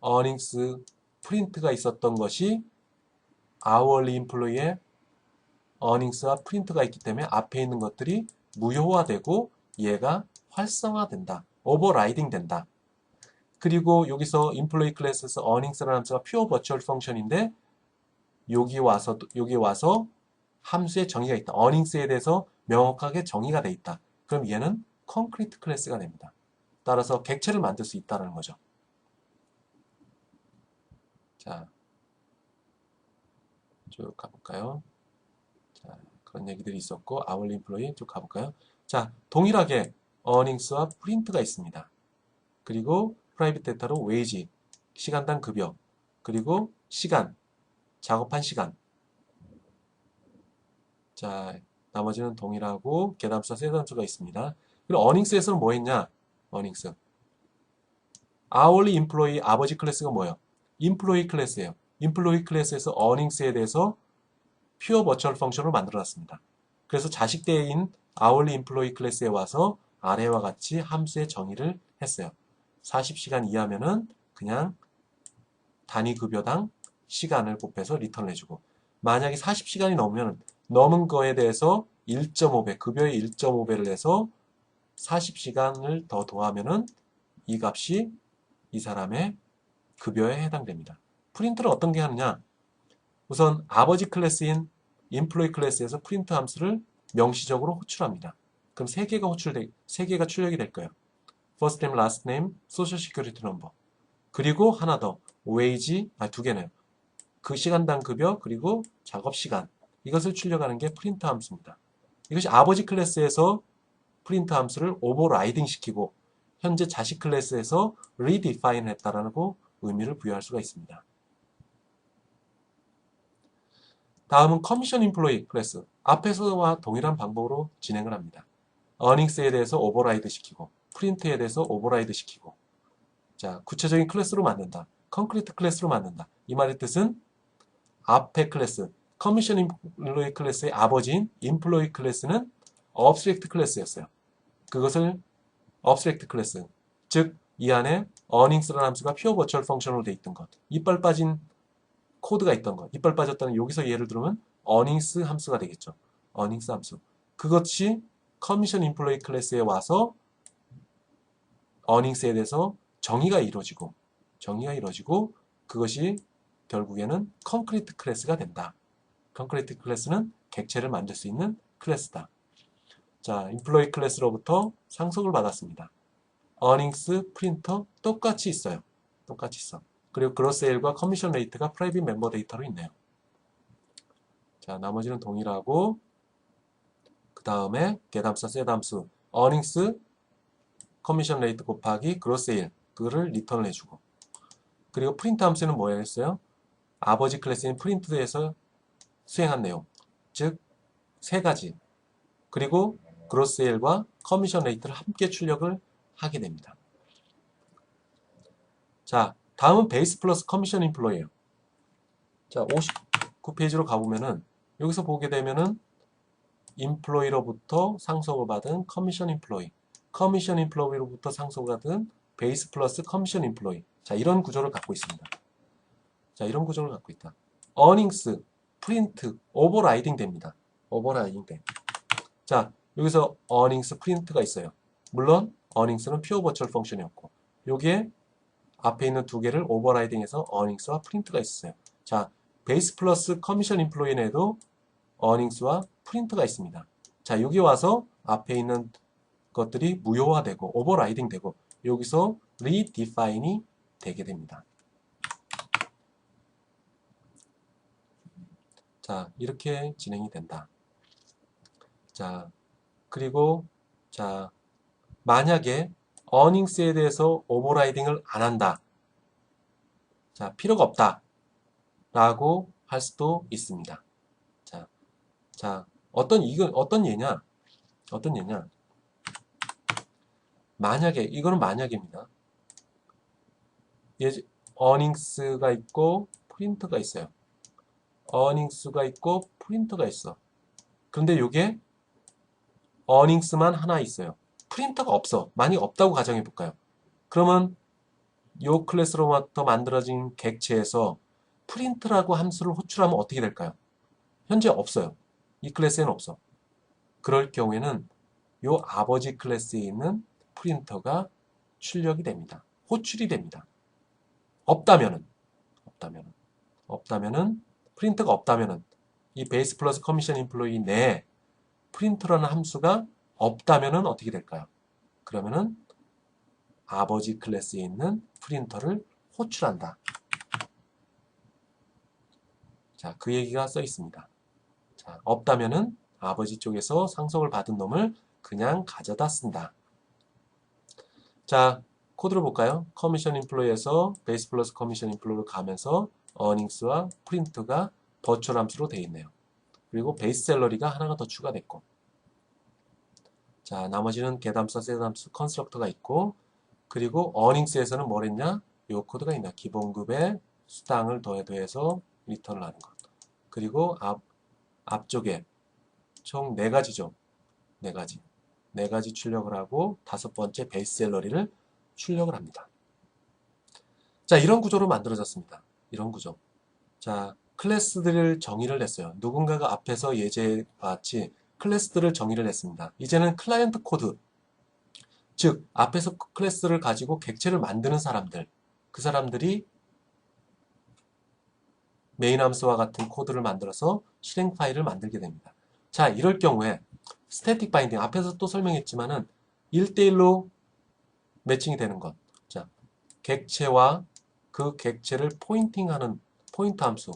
S1: earnings, print가 있었던 것이 hourly employee의 earnings와 print가 있기 때문에 앞에 있는 것들이 무효화되고 얘가 활성화된다. overriding 된다. 그리고 여기서 employee 클래스에서 earnings라는 함수가 pure virtual function인데 여기 와서 함수의 정의가 있다. earnings에 대해서 명확하게 정의가 돼 있다. 그럼 얘는 concrete 클래스가 됩니다. 따라서 객체를 만들 수 있다는 거죠. 자, 쭉 가볼까요? 자, 그런 얘기들이 있었고 hourly employee 쭉 가볼까요? 자, 동일하게 earnings와 print가 있습니다. 그리고 프라이빗 데이터로 웨이지, 시간당 급여, 그리고 시간, 작업한 시간. 자, 나머지는 동일하고 계담수와 세담수가 있습니다. 그리고 earnings에서는 뭐 했냐? earnings. hourly employee 아버지 클래스가 뭐예요? employee 클래스예요. employee 클래스에서 earnings에 대해서 pure virtual function을 만들어놨습니다. 그래서 자식대인 hourly employee 클래스에 와서 아래와 같이 함수의 정의를 했어요. 40시간 이하면은 그냥 단위 급여당 시간을 곱해서 리턴을 해주고 만약에 40시간이 넘으면 넘은 거에 대해서 1.5배, 급여의 1.5배를 해서 40시간을 더 더하면은 이 값이 이 사람의 급여에 해당됩니다. 프린트를 어떤 게 하느냐? 우선 아버지 클래스인 인플로이 클래스에서 프린트 함수를 명시적으로 호출합니다. 그럼 세 개가 출력이 될 거예요. first name, last name, social security number. 그리고 하나 더, wage, 두 개네요. 그 시간당 급여, 그리고 작업 시간. 이것을 출력하는 게 프린트 함수입니다. 이것이 아버지 클래스에서 프린트 함수를 오버라이딩 시키고 현재 자식 클래스에서 redefine 했다라고 의미를 부여할 수가 있습니다. 다음은 커미션 인플로이 클래스. 앞에서와 동일한 방법으로 진행을 합니다. earnings에 대해서 오버라이드 시키고 프린트에 대해서 오버라이드 시키고 자, 구체적인 클래스로 만든다. 콘크리트 클래스로 만든다. 이 말의 뜻은 앞에 클래스, 커미션 인플로이 클래스의 아버지인 인플로이 클래스는 abstract 클래스였어요. 그것을 abstract 클래스, 즉 이 안에 earnings라는 함수가 pure virtual function으로 돼 있던 것, 이빨 빠진 코드가 있던 것, 이빨 빠졌다는 여기서 예를 들면 earnings 함수가 되겠죠. earnings 함수. 그것이 커미션 인플로이 클래스에 와서 earnings에 대해서 정의가 이루어지고 그것이 결국에는 콘크리트 클래스가 된다. 콘크리트 클래스는 객체를 만들 수 있는 클래스다. 자, 인플로이 클래스로부터 상속을 받았습니다. earnings, 프린터 똑같이 있어요. 똑같이 있어. 그리고 그로세일과 커미션 레이트가 프라이빗 멤버 데이터로 있네요. 자, 나머지는 동일하고 그 다음에 get함수와 set함수 earnings, 커미션 레이트 곱하기 그로세일 그거를 리턴을 해주고 그리고 프린트 함수는 뭐였어요? 아버지 클래스인 프린트에서 수행한 내용 즉 세 가지 그리고 그로세일과 커미션 레이트를 함께 출력을 하게 됩니다. 자, 다음은 베이스 플러스 커미션 인플로이예요. 자, 59페이지로 가보면은 여기서 보게 되면은 인플로이로부터 상속을 받은 커미션 인플로이, 커미션 인플로이로부터 상속을 받은 베이스 플러스 커미션 인플로이. 자, 이런 구조를 갖고 있습니다. 자, 이런 구조를 갖고 있다. 어닝스, 프린트, 오버라이딩 됩니다. 오버라이딩 돼. 자, 여기서 어닝스, 프린트가 있어요. 물론 어닝스는 퓨어 버추얼 펑션이었고 여기에 앞에 있는 두 개를 오버라이딩해서 어닝스와 프린트가 있어요. 자, 베이스 플러스 커미션 인플로이 내에도 어닝스와 프린트가 있습니다. 자, 여기 와서 앞에 있는 것들이 무효화되고 오버라이딩 되고 여기서 리디파인이 되게 됩니다. 자, 이렇게 진행이 된다. 자, 그리고 자, 만약에 어닝스에 대해서 오버라이딩을 안 한다. 자, 필요가 없다. 라고 할 수도 있습니다. 자, 어떤 예냐? 어떤 예냐? 만약에, 이거는 만약입니다. 어닝스가 있고, 프린트가 있어요. 어닝스가 있고, 프린트가 있어. 그런데 이게 어닝스만 하나 있어요. 프린터가 없어. 만약 없다고 가정해 볼까요? 그러면 이 클래스로부터 만들어진 객체에서 프린트라고 함수를 호출하면 어떻게 될까요? 현재 없어요. 이 클래스에는 없어. 그럴 경우에는 이 아버지 클래스에 있는 프린터가 출력이 됩니다. 호출이 됩니다. 없다면은 프린터가 없다면은 이 베이스 플러스 커미션 인플로이 내에 프린터라는 함수가 없다면은 어떻게 될까요? 그러면은 아버지 클래스에 있는 프린터를 호출한다. 자, 그 얘기가 써 있습니다. 자, 없다면은 아버지 쪽에서 상속을 받은 놈을 그냥 가져다 쓴다. 자, 코드를 볼까요? 커미션 인플로이에서 베이스 플러스 커미션 인플로이로 가면서 어닝스와 프린트가 버추얼 함수로 되어 있네요. 그리고 베이스 셀러리가 하나가 더 추가됐고, 자, 나머지는 get함수와 set함수 컨스트럭터가 있고, 그리고 어닝스에서는 뭘 했냐? 요 코드가 있나? 기본급에 수당을 더해서 리턴을 하는 것. 그리고 앞쪽에 총 4가지죠. 4가지. 4가지 출력을 하고 5번째 베이스 셀러리를 출력을 합니다. 자, 이런 구조로 만들어졌습니다. 이런 구조. 자, 클래스들을 정의를 했어요. 누군가가 앞에서 예제와 같이 클래스들을 정의를 했습니다. 이제는 클라이언트 코드, 즉 앞에서 클래스를 가지고 객체를 만드는 사람들, 그 사람들이 메인 함수와 같은 코드를 만들어서 실행 파일을 만들게 됩니다. 자, 이럴 경우에 스태틱 바인딩, 앞에서 또 설명했지만은 1대1로 매칭이 되는 것. 자, 객체와 그 객체를 포인팅하는 포인터 함수,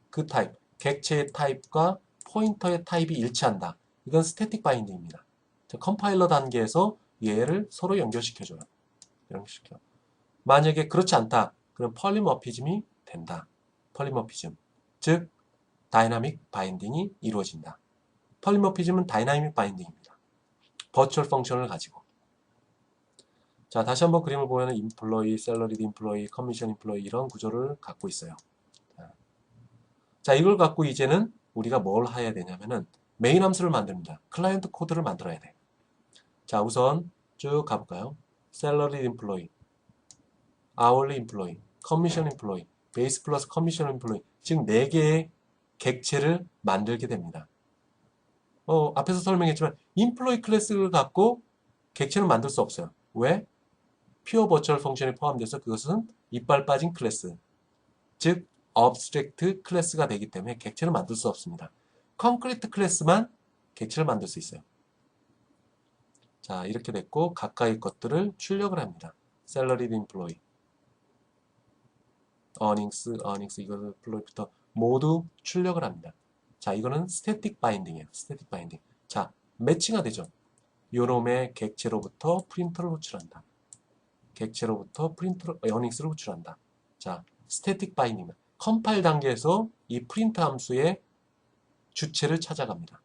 S1: 그 타입, 객체의 타입과 포인터의 타입이 일치한다. 이건 스태틱 바인딩입니다. 자, 컴파일러 단계에서 얘를 서로 연결시켜줘요. 연결시켜. 만약에 그렇지 않다. 그럼 폴리머피즘이 된다. 폴리머피즘. 즉, 다이나믹 바인딩이 이루어진다. 폴리머피즘은 다이나믹 바인딩입니다. 버추얼 펑션을 가지고. 자, 다시 한번 그림을 보면 인플로이, 셀러리드 인플로이, 커미션 인플로이 이런 구조를 갖고 있어요. 자, 이걸 갖고 이제는 우리가 뭘 해야 되냐면은 메인 함수를 만듭니다. 클라이언트 코드를 만들어야 돼. 자, 우선 쭉 가볼까요? 셀러리드 인플로이, hourly 인플로이, 커미션 인플로이, 베이스 플러스 커미션 인플로이, 즉 4개의 객체를 만들게 됩니다. 앞에서 설명했지만 인플로이 클래스를 갖고 객체는 만들 수 없어요. 왜? 퓨어 버추얼 펑션이 포함돼서 그것은 이빨 빠진 클래스, 즉 abstract 클래스가 되기 때문에 객체를 만들 수 없습니다. concrete 클래스만 객체를 만들 수 있어요. 자, 이렇게 됐고 가까이 것들을 출력을 합니다. salaried employee, earnings 이거를 employee부터 모두 출력을 합니다. 자, 이거는 static binding이에요. static binding. 자, 매칭화 되죠. 요놈의 객체로부터 프린터를 호출한다. 객체로부터 earnings를 호출한다. 자, static binding. 컴파일 단계에서 이 프린트 함수의 주체를 찾아갑니다.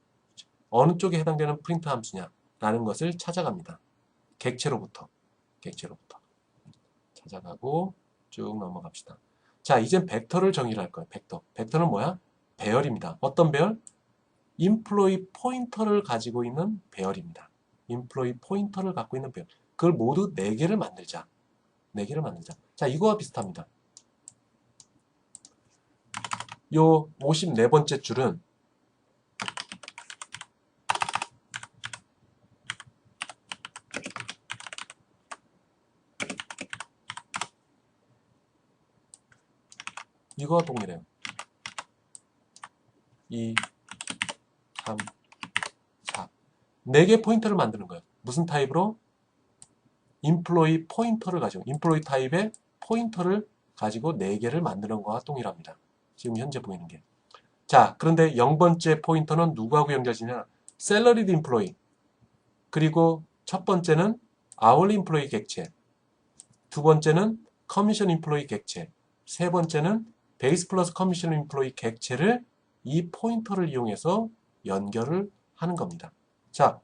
S1: 어느 쪽에 해당되는 프린트 함수냐 라는 것을 찾아갑니다. 객체로부터 찾아가고 쭉 넘어갑시다. 자, 이젠 벡터를 정의를 할 거예요. 벡터. 벡터는 뭐야? 배열입니다. 어떤 배열? 인플로이 포인터를 가지고 있는 배열입니다. 인플로이 포인터를 갖고 있는 배열. 그걸 모두 4개를 만들자. 4개를 만들자. 자, 이거와 비슷합니다. 요 54번째 줄은 이거와 동일해요. 2, 3, 4. 4개 포인터를 만드는 거예요. 무슨 타입으로? 인플로이 포인터를 가지고, 인플로이 타입의 포인터를 가지고 4개를 만드는 거와 동일합니다. 지금 현재 보이는 게. 자, 그런데 0번째 포인터는 누구하고 연결되냐? 셀러리드 인플로이. 그리고 첫 번째는 아워리 인플로이 객체. 두 번째는 커미션 인플로이 객체. 세 번째는 베이스 플러스 커미션 인플로이 객체를 이 포인터를 이용해서 연결을 하는 겁니다. 자,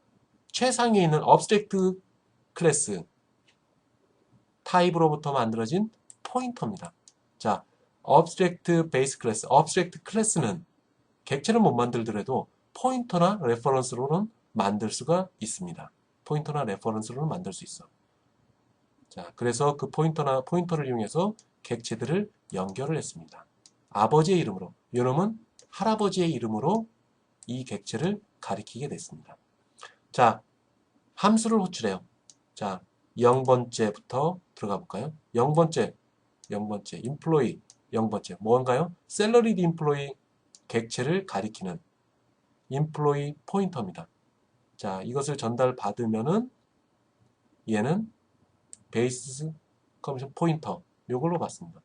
S1: 최상위에 있는 abstract 클래스 타입으로부터 만들어진 포인터입니다. 자, abstract base class, abstract 클래스는 객체는 못 만들더라도 포인터나 레퍼런스로는 만들 수가 있습니다. 포인터나 레퍼런스로는 만들 수 있어. 자, 그래서 그 포인터를 이용해서 객체들을 연결을 했습니다. 아버지의 이름으로, 요놈은 할아버지의 이름으로 이 객체를 가리키게 됐습니다. 자, 함수를 호출해요. 자, 0번째부터 들어가 볼까요? 0번째, employee, 0번째, 뭔가요? salaried employee 객체를 가리키는 employee 포인터입니다. 자, 이것을 전달받으면은 얘는 베이스 커미션 포인터, 요걸로 받습니다.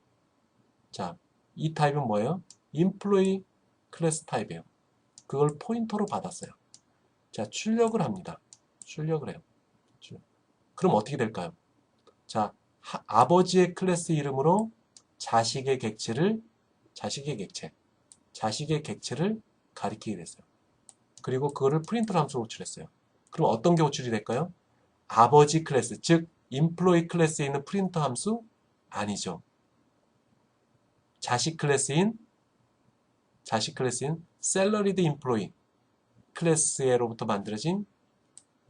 S1: 자, 이 타입은 뭐예요? employee 클래스 타입이에요. 그걸 포인터로 받았어요. 자, 출력을 합니다. 출력을 해요. 그럼 어떻게 될까요? 자, 아버지의 클래스 이름으로 자식의 객체를 가리키게 됐어요. 그리고 그거를 프린트로 함수로 호출했어요. 그럼 어떤 게 호출이 될까요? 아버지 클래스, 즉 인플로이 클래스에 있는 프린터 함수? 아니죠. 자식 클래스인 셀러리드 인플로이 클래스로부터 만들어진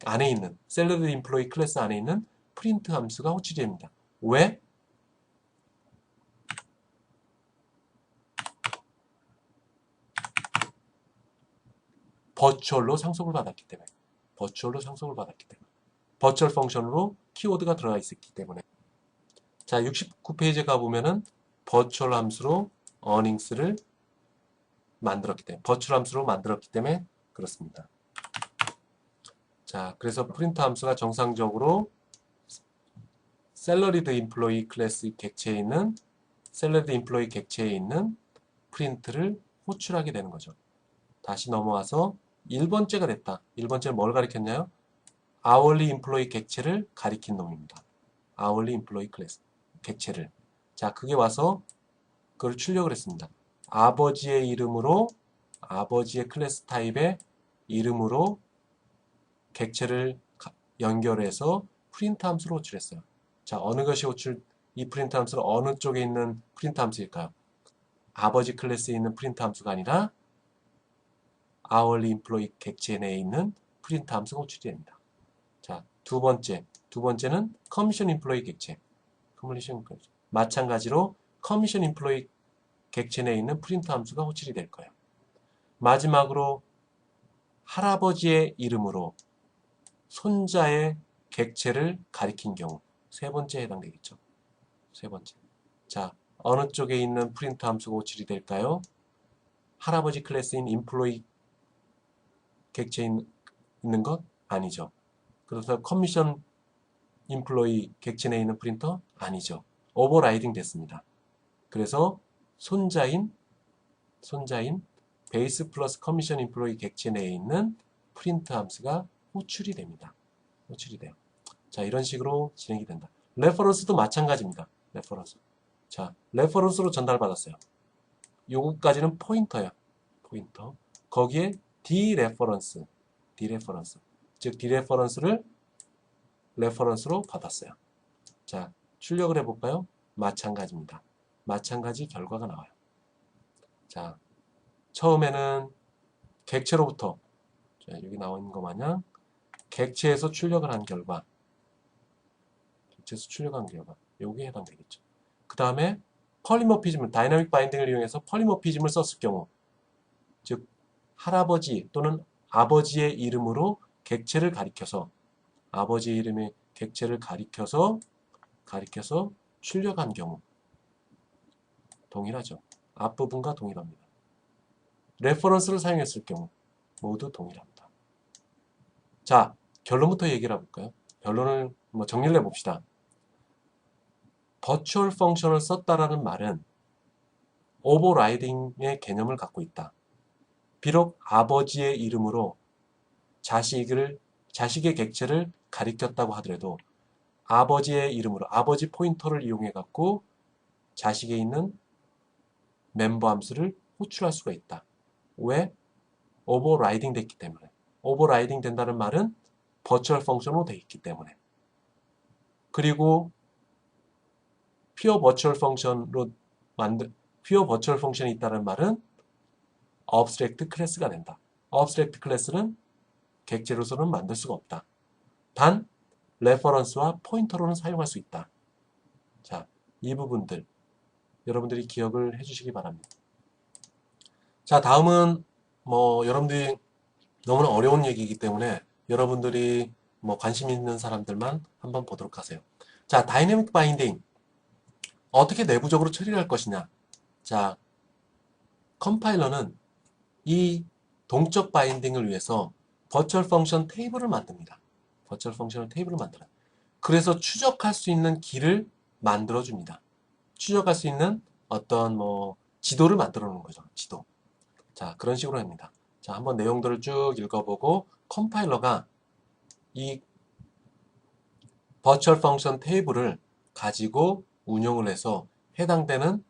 S1: 안에 있는 셀러리드 인플로이 클래스 안에 있는 프린트 함수가 호출이 됩니다. 왜? 버추얼로 상속을 받았기 때문에. 버추얼 펑션으로 키워드가 들어가 있었기 때문에. 자, 69페이지에 가보면은 버추얼 함수로 earnings를 버추얼 함수로 만들었기 때문에 그렇습니다. 자, 그래서 프린트 함수가 정상적으로 셀러리드 인플로이 클래스 객체에 있는 프린트를 호출하게 되는 거죠. 다시 넘어와서 1번째가 됐다. 1번째는 뭘 가리켰나요? hourly employee 객체를 가리킨 놈입니다. hourly employee 클래스 객체를. 자, 그게 와서 그걸 출력을 했습니다. 아버지의 클래스 타입의 이름으로 객체를 연결해서 프린트 함수로 호출했어요. 자, 이 프린트 함수는 어느 쪽에 있는 프린트 함수일까요? 아버지 클래스에 있는 프린트 함수가 아니라 hourly employee 객체 내에 있는 프린트 함수가 호출이 됩니다. 자, 두 번째는 commission employee 객체. 마찬가지로 commission employee 객체 내에 있는 프린트 함수가 호출이 될 거예요. 마지막으로 할아버지의 이름으로 손자의 객체를 가리킨 경우 세 번째에 해당되겠죠. 세 번째. 자, 어느 쪽에 있는 프린트 함수가 호출이 될까요? 할아버지 클래스인 employee 객체에 있는 것? 아니죠. 그래서 커미션 인플로이 객체 내에 있는 프린터? 아니죠. 오버라이딩 됐습니다. 그래서 손자인 베이스 플러스 커미션 인플로이 객체 내에 있는 프린트 함수가 호출이 됩니다. 호출이 돼요. 자, 이런 식으로 진행이 된다. 레퍼런스도 마찬가지입니다. 레퍼런스. 자, 레퍼런스로 전달받았어요. 요거까지는 포인터야. 포인터. 거기에 디레퍼런스. 즉 디레퍼런스를 레퍼런스로 받았어요. 자, 출력을 해볼까요? 마찬가지입니다. 마찬가지 결과가 나와요. 자, 처음에는 객체로부터, 자, 여기 나와 있는 것 마냥 객체에서 출력을 한 결과, 객체에서 출력한 결과, 요게 해당되겠죠. 그 다음에 폴리모피즘을, 다이나믹 바인딩을 이용해서 폴리모피즘을 썼을 경우, 즉 할아버지 또는 아버지의 이름으로 객체를 가리켜서, 아버지의 이름의 객체를 가리켜서 출력한 경우 동일하죠. 앞부분과 동일합니다. 레퍼런스를 사용했을 경우 모두 동일합니다. 자, 결론부터 얘기를 해볼까요? 결론을 정리를 해봅시다. 버추얼 펑션을 썼다라는 말은 오버라이딩의 개념을 갖고 있다. 비록 아버지의 이름으로 자식의 객체를 가리켰다고 하더라도 아버지의 이름으로 아버지 포인터를 이용해 갖고 자식에 있는 멤버 함수를 호출할 수가 있다. 왜? 오버라이딩 됐기 때문에. 오버라이딩 된다는 말은 버추얼 펑션으로 되어 있기 때문에. 그리고 퓨어 버추얼 펑션이 있다는 말은 어브스트랙트 클래스가 된다. 어브스트랙트 클래스는 객체로서는 만들 수가 없다. 단 레퍼런스와 포인터로는 사용할 수 있다. 자, 이 부분들 여러분들이 기억을 해주시기 바랍니다. 자, 다음은 여러분들이 너무나 어려운 얘기이기 때문에 여러분들이 관심 있는 사람들만 한번 보도록 하세요. 자, 다이내믹 바인딩 어떻게 내부적으로 처리를 할 것이냐. 자, 컴파일러는 이 동적 바인딩을 위해서 버추얼 펑션 테이블을 만듭니다. 버추얼 펑션 테이블을 만들어요. 그래서 추적할 수 있는 길을 만들어 줍니다. 추적할 수 있는 어떤 지도를 만들어 놓은 거죠. 지도. 자, 그런 식으로 합니다. 자, 한번 내용들을 쭉 읽어보고 컴파일러가 이 버추얼 펑션 테이블을 가지고 운영을 해서 해당되는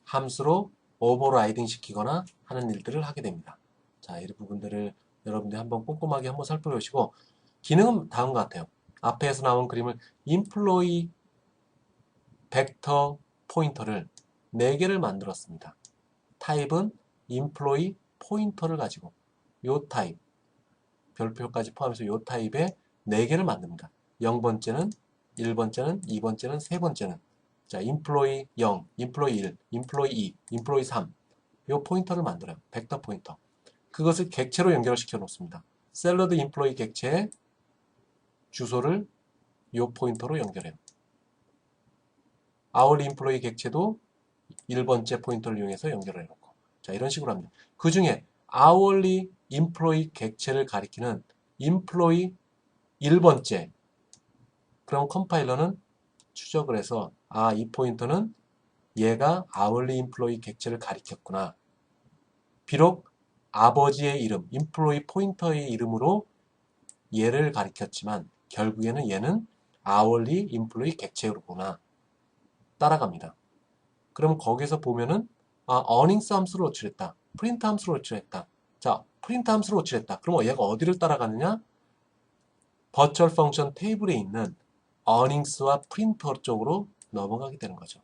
S1: 함수로 오버라이딩 시키거나 하는 일들을 하게 됩니다. 자, 이 부분들을 여러분들이 한번 꼼꼼하게 한번 살펴보시고 기능은 다음과 같아요. 앞에서 나온 그림을 employee 벡터 포인터를 4개를 만들었습니다. 타입은 employee 포인터를 가지고 요 타입, 별표까지 포함해서 요 타입의 4개를 만듭니다. 0번째는, 1번째는, 2번째는, 3번째는 자, employee 0, employee 1, employee 2, employee 3 요 포인터를 만들어요. 벡터 포인터. 그것을 객체로 연결시켜 놓습니다. 샐러드 employee 객체에 주소를 요 포인터로 연결해요. hourly employee 객체도 1번째 포인터를 이용해서 연결해 놓고 자, 이런 식으로 합니다. 그 중에 hourly employee 객체를 가리키는 employee 1번째 그럼 컴파일러는 추적을 해서 이 포인터는 얘가 hourly employee 객체를 가리켰구나. 비록 아버지의 이름, employee 포인터의 이름으로 얘를 가리켰지만 결국에는 얘는 hourly employee 객체로구나. 따라갑니다. 그럼 거기서 보면은 earnings 함수를 호출했다. 프린트 함수를 호출했다. 자, 프린트 함수를 호출했다. 그럼 얘가 어디를 따라가느냐? 버추얼 펑션 테이블에 있는 earnings와 프린터 쪽으로 넘어가게 되는 거죠.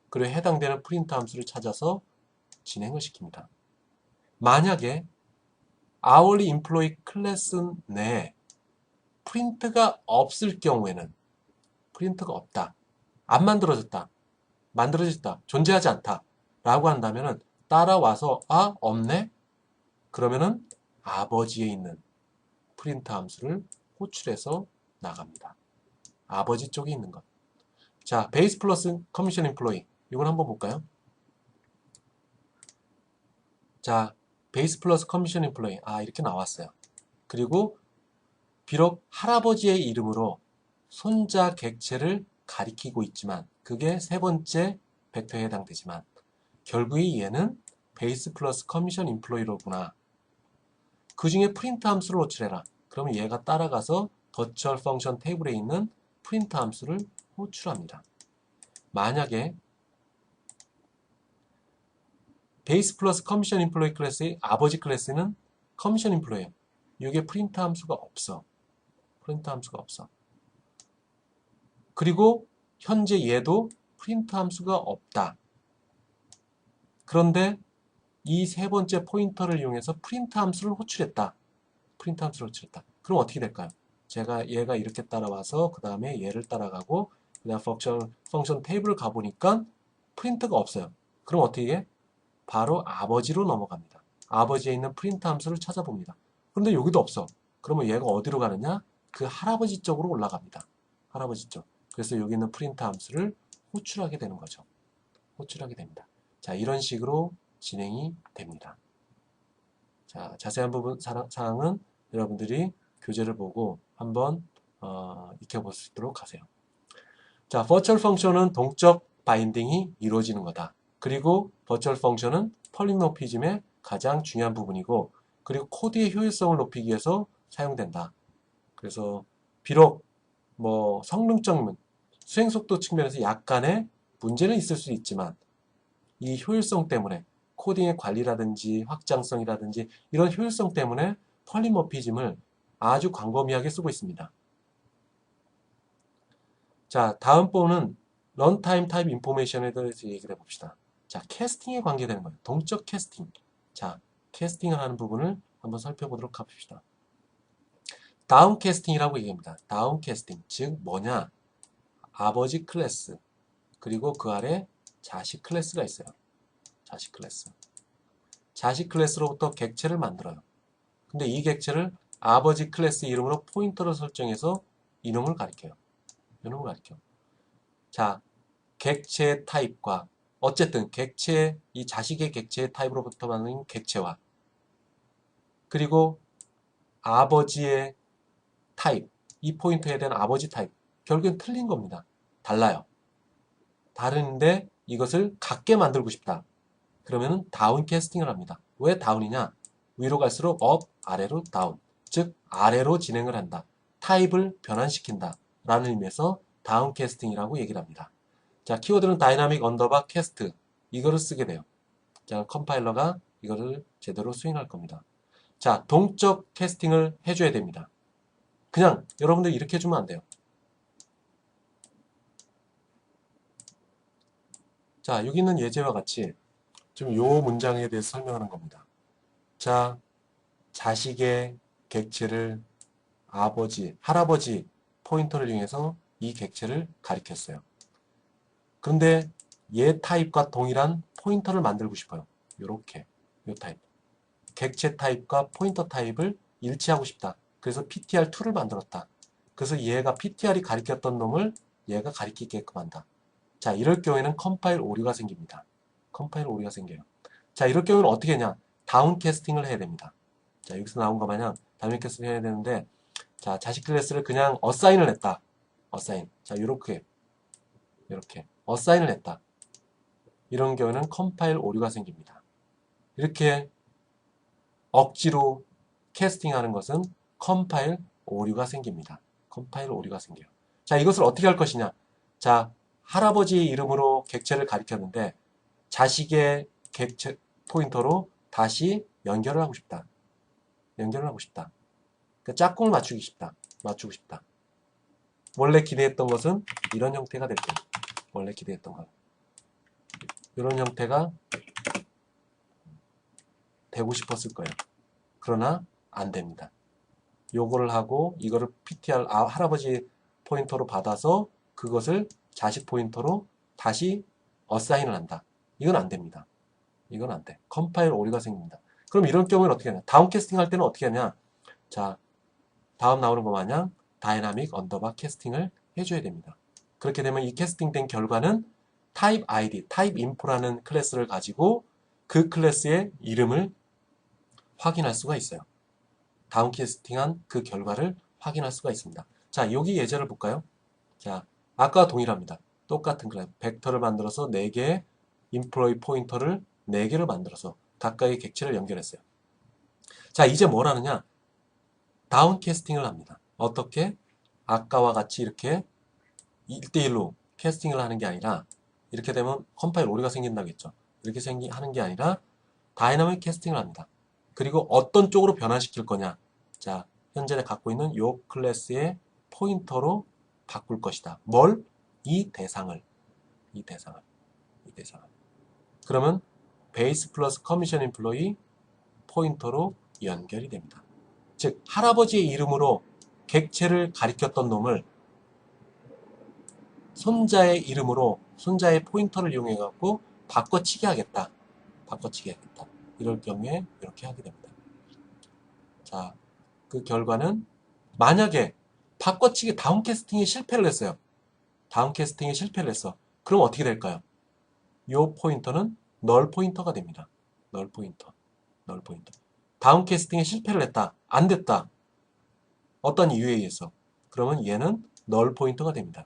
S1: 그리고 해당되는 프린트 함수를 찾아서 진행을 시킵니다. 만약에 hourly employee 클래스 내에 프린트가 없을 경우에는 프린트가 없다. 안 만들어졌다. 만들어졌다. 존재하지 않다. 라고 한다면은 따라와서 없네? 그러면은 아버지에 있는 프린트 함수를 호출해서 나갑니다. 아버지 쪽에 있는 것. 자, 베이스 플러스 커미션 인플로이. 이걸 한번 볼까요? 자, 베이스 플러스 커미션 인플로이. 이렇게 나왔어요. 그리고 비록 할아버지의 이름으로 손자 객체를 가리키고 있지만 그게 3번째 벡터에 해당되지만 결국에 얘는 베이스 플러스 커미션 인플로이로구나. 그 중에 프린트 함수를 호출해라. 그러면 얘가 따라가서 버추얼 펑션 테이블에 있는 프린트 함수를 호출합니다. 만약에 베이스 플러스 커미션 인플로이 클래스의 아버지 클래스는 커미션 인플로이예요. 이게 프린트 함수가 없어. 프린트 함수가 없어. 그리고 현재 얘도 프린트 함수가 없다. 그런데 이 세 번째 포인터를 이용해서 프린트 함수를 호출했다. 프린트 함수를 호출했다. 그럼 어떻게 될까요? 제가 얘가 이렇게 따라와서 그 다음에 얘를 따라가고 그다음 펑션 테이블을 가보니까 프린트가 없어요. 그럼 어떻게 해? 바로 아버지로 넘어갑니다. 아버지에 있는 프린트 함수를 찾아봅니다. 그런데 여기도 없어. 그러면 얘가 어디로 가느냐? 그 할아버지 쪽으로 올라갑니다. 할아버지 쪽. 그래서 여기 있는 프린트 함수를 호출하게 되는 거죠. 호출하게 됩니다. 자, 이런 식으로 진행이 됩니다. 자, 자세한 부분 사항은 여러분들이 교재를 보고 한번 익혀볼 수 있도록 하세요. 자, 버추얼 펑션은 동적 바인딩이 이루어지는 거다. 그리고 버추얼 펑션은 폴리모피즘의 가장 중요한 부분이고, 그리고 코드의 효율성을 높이기 위해서 사용된다. 그래서 비록 뭐 성능적 수행 속도 측면에서 약간의 문제는 있을 수 있지만 이 효율성 때문에 코딩의 관리라든지 확장성이라든지 이런 효율성 때문에 폴리모피즘을 아주 광범위하게 쓰고 있습니다. 자, 다음 번은 런타임 타입 인포메이션에 대해서 얘기를 해봅시다. 자, 캐스팅에 관계되는 거예요. 동적 캐스팅. 자, 캐스팅을 하는 부분을 한번 살펴보도록 합시다. 다운 캐스팅이라고 얘기합니다. 다운 캐스팅. 즉 뭐냐? 아버지 클래스 그리고 그 아래 자식 클래스가 있어요. 자식 클래스. 자식 클래스로부터 객체를 만들어요. 근데 이 객체를 아버지 클래스 이름으로 포인터를 설정해서 이놈을 가리켜요. 이놈을 가리켜. 자, 객체 타입과 어쨌든 객체, 이 자식의 객체의 타입으로부터 만든 객체와 그리고 아버지의 타입, 이 포인터에 대한 아버지 타입, 결국엔 틀린 겁니다. 달라요. 다른데 이것을 같게 만들고 싶다. 그러면 다운 캐스팅을 합니다. 왜 다운이냐? 위로 갈수록 업, 아래로 다운. 즉 아래로 진행을 한다. 타입을 변환시킨다. 라는 의미에서 다운 캐스팅이라고 얘기를 합니다. 자, 키워드는 다이나믹 언더바 캐스트. 이거를 쓰게 돼요. 자, 컴파일러가 이거를 제대로 수행할 겁니다. 자, 동적 캐스팅을 해줘야 됩니다. 그냥 여러분들 이렇게 해주면 안 돼요. 자, 여기 있는 예제와 같이 지금 요 문장에 대해서 설명하는 겁니다. 자, 자식의 객체를 아버지, 할아버지 포인터를 이용해서 이 객체를 가리켰어요. 그런데 얘 타입과 동일한 포인터를 만들고 싶어요. 요렇게, 요 타입. 객체 타입과 포인터 타입을 일치하고 싶다. 그래서 PTR2를 만들었다. 그래서 얘가 PTR이 가리켰던 놈을 얘가 가리키게끔 한다. 자, 이럴 경우에는 컴파일 오류가 생깁니다. 컴파일 오류가 생겨요. 자, 이럴 경우는 어떻게 하냐? 다운 캐스팅을 해야 됩니다. 자, 여기서 나온 거 마냥 다운 캐스팅 해야 되는데, 자, 자식 클래스를 그냥 어사인을 했다. 어사인. 자, 요렇게. 어사인을 했다. 이런 경우는 컴파일 오류가 생깁니다. 이렇게 억지로 캐스팅하는 것은 컴파일 오류가 생깁니다. 컴파일 오류가 생겨요. 자, 이것을 어떻게 할 것이냐? 자, 할아버지의 이름으로 객체를 가리켰는데 자식의 객체 포인터로 다시 연결을 하고 싶다. 연결을 하고 싶다. 그러니까 짝꿍을 맞추고 싶다. 원래 기대했던 것은 이런 형태가 될 거예요. 원래 기대했던 것. 이런 형태가 되고 싶었을 거예요. 그러나 안 됩니다. 요거를 하고 이거를 PTR 할아버지 포인터로 받아서 그것을 자식 포인터로 다시 어사인을 한다. 이건 안 됩니다. 이건 안 돼. 컴파일 오류가 생깁니다. 그럼 이런 경우에는 어떻게 하냐? 다운 캐스팅 할 때는 어떻게 하냐? 자, 다음 나오는 것 마냥 다이나믹 언더바 캐스팅을 해줘야 됩니다. 그렇게 되면 이 캐스팅된 결과는 타입 ID, 타입 인포라는 클래스를 가지고 그 클래스의 이름을 확인할 수가 있어요. 다운 캐스팅한 그 결과를 확인할 수가 있습니다. 자, 여기 예제를 볼까요? 자, 아까와 동일합니다. 똑같은 클래스, 벡터를 만들어서 4개의 인플로이 포인터를 4개를 만들어서 각각의 객체를 연결했어요. 자, 이제 뭘 하느냐? 다운 캐스팅을 합니다. 어떻게? 아까와 같이 이렇게 1대1로 캐스팅을 하는 게 아니라 이렇게 되면 컴파일 오류가 생긴다고 했죠. 이렇게 하는 게 아니라 다이나믹 캐스팅을 합니다. 그리고 어떤 쪽으로 변환시킬 거냐? 자, 현재 갖고 있는 이 클래스의 포인터로 바꿀 것이다. 뭘? 이 대상을. 이 대상을. 그러면 베이스 플러스 커미션 인플로이 포인터로 연결이 됩니다. 즉 할아버지의 이름으로 객체를 가리켰던 놈을 손자의 이름으로 손자의 포인터를 이용해 갖고 바꿔치기 하겠다. 이럴 경우에 이렇게 하게 됩니다. 자, 그 결과는 만약에 바꿔치기 다운캐스팅에 실패를 했어요. 그럼 어떻게 될까요? 이 포인터는 널 포인터가 됩니다. 널 포인터. 다운캐스팅에 실패를 했다. 안 됐다. 어떤 이유에 의해서. 그러면 얘는 널 포인터가 됩니다.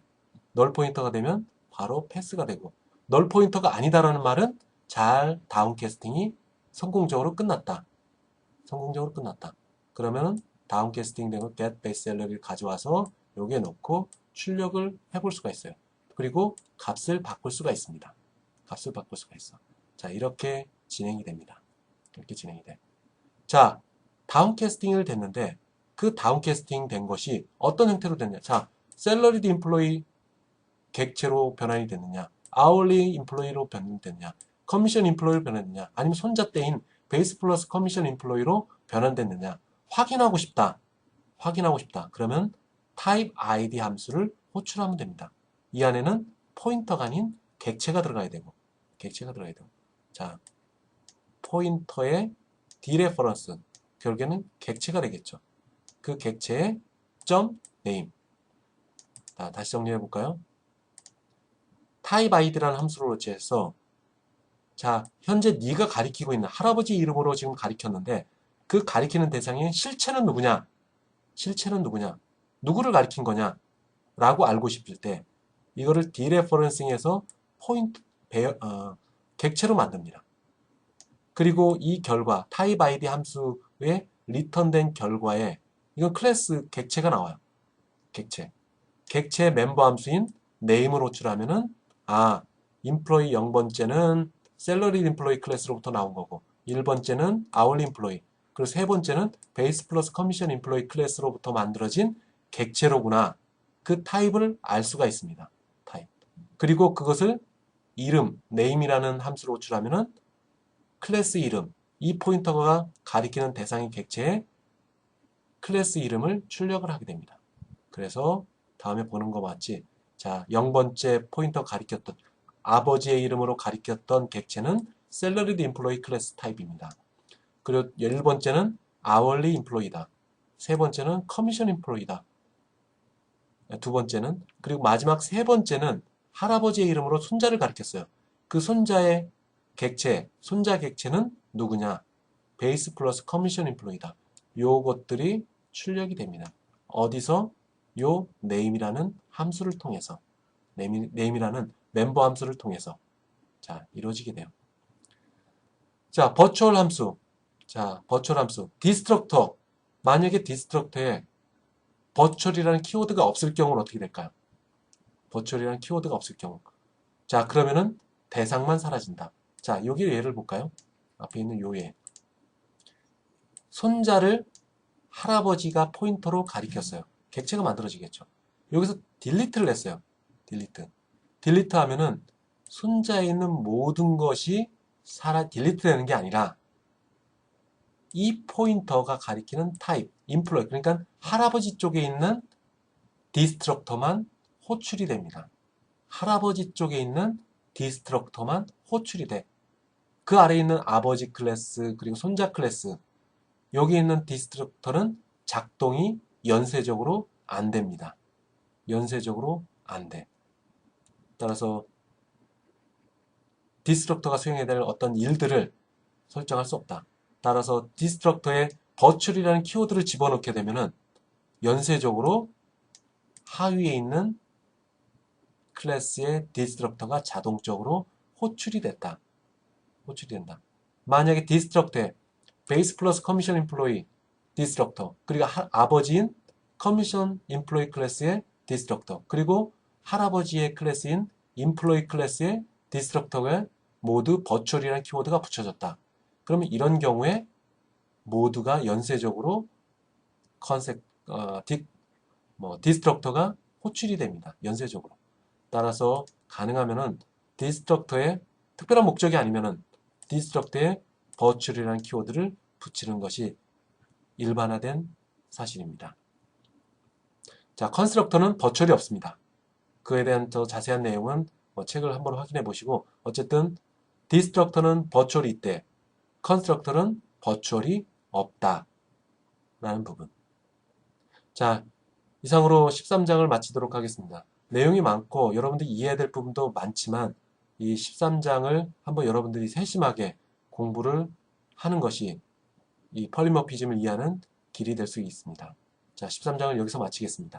S1: 널 포인터가 되면 바로 패스가 되고, 널 포인터가 아니다라는 말은 잘 다운캐스팅이 성공적으로 끝났다. 그러면 다운캐스팅 된 거 get base salary를 가져와서 여기에 넣고 출력을 해볼 수가 있어요. 그리고 값을 바꿀 수가 있습니다. 자, 이렇게 진행이 됩니다. 자, 다운캐스팅을 됐는데 그 다운캐스팅 된 것이 어떤 형태로 됐냐? 자, 샐러리드 인플로이 객체로 변환이 됐느냐? 아울리 인플로이로 변환됐느냐? 커미션 인플로이로 변환됐느냐? 아니면 손자 때인 베이스 플러스 커미션 인플로이로 변환됐느냐? 확인하고 싶다. 그러면 type id 함수를 호출하면 됩니다. 이 안에는 포인터가 아닌 객체가 들어가야 되고. 자, 포인터의 디레퍼런스, 결국에는 객체가 되겠죠. 그 객체의 .name. 자, 다시 정리해 볼까요? type id라는 함수를 호출해서, 자, 현재 네가 가리키고 있는 할아버지 이름으로 지금 가리켰는데 그 가리키는 대상의 실체는 누구냐? 누구를 가리킨 거냐? 라고 알고 싶을 때 이거를 디레퍼런싱해서 포인트 객체로 만듭니다. 그리고 이 결과 type id 함수에 리턴된 결과에 이건 클래스 객체가 나와요. 객체 멤버 함수인 name을 호출하면은 employee 0번째는 salaried employee 클래스로부터 나온 거고 1번째는 hourly employee 그리고 세 번째는 base 플러스 commission employee 클래스로부터 만들어진 객체로구나. 그 타입을 알 수가 있습니다. 그리고 그것을 이름, name이라는 함수로 호출하면은 클래스 이름, 이 포인터가 가리키는 대상의 객체의 클래스 이름을 출력을 하게 됩니다. 그래서 다음에 보는 거 맞지? 자, 0번째 포인터 가리켰던 아버지의 이름으로 가리켰던 객체는 salaried employee 클래스 타입입니다. 그리고 1번째는 hourly employee다. 세 번째는 commission employee다. 두 번째는 그리고 마지막 세 번째는 할아버지의 이름으로 손자를 가리켰어요. 그 손자의 객체, 손자 객체는 누구냐? 베이스 플러스 커미션 인플로이다. 요것들이 출력이 됩니다. 어디서? 요 name이라는 함수를 통해서 name이라는 멤버 함수를 통해서 자, 이루어지게 돼요. 자, 버추얼 함수. 디스트럭터. 만약에 디스트럭터에 버추얼이라는 키워드가 없을 경우는 어떻게 될까요? 버추얼이라는 키워드가 없을 경우. 자, 그러면은 대상만 사라진다. 자, 여기 예를 볼까요? 앞에 있는 요 예. 손자를 할아버지가 포인터로 가리켰어요. 객체가 만들어지겠죠. 여기서 딜리트를 했어요. 딜리트 하면은 손자에 있는 모든 것이 딜리트 되는 게 아니라 이 포인터가 가리키는 타입, 인플로이, 그러니까 할아버지 쪽에 있는 디스트럭터만 호출이 됩니다. 할아버지 쪽에 있는 디스트럭터만 호출이 돼. 그 아래에 있는 아버지 클래스 그리고 손자 클래스 여기 있는 디스트럭터는 작동이 연쇄적으로 안 됩니다. 안 돼. 따라서 디스트럭터가 수행해야 될 어떤 일들을 설정할 수 없다. 따라서 디스트럭터에 버추얼이라는 키워드를 집어넣게 되면은 연쇄적으로 하위에 있는 클래스의 디스트럭터가 자동적으로 호출이 된다. 만약에 디스트럭터에 베이스 플러스 커미션 인플로이 디스트럭터 그리고 아버지인 커미션 인플로이 클래스의 디스트럭터 그리고 할아버지의 클래스인 인플로이 클래스의 디스트럭터에 모두 버추얼이라는 키워드가 붙여졌다. 그러면 이런 경우에 모두가 연쇄적으로 디스트럭터가 호출이 됩니다. 연쇄적으로. 따라서 가능하면은 디스트럭터에 특별한 목적이 아니면은 디스트럭터에 버추얼이라는 키워드를 붙이는 것이 일반화된 사실입니다. 자, 컨스트럭터는 버추얼이 없습니다. 그에 대한 더 자세한 내용은 책을 한번 확인해 보시고, 어쨌든 디스트럭터는 버추얼이 있대, 컨스트럭터는 버추얼이 없다 라는 부분. 자, 이상으로 13장을 마치도록 하겠습니다. 내용이 많고 여러분들이 이해해야 될 부분도 많지만 이 13장을 한번 여러분들이 세심하게 공부를 하는 것이 이 폴리모피즘을 이해하는 길이 될 수 있습니다. 자, 13장을 여기서 마치겠습니다.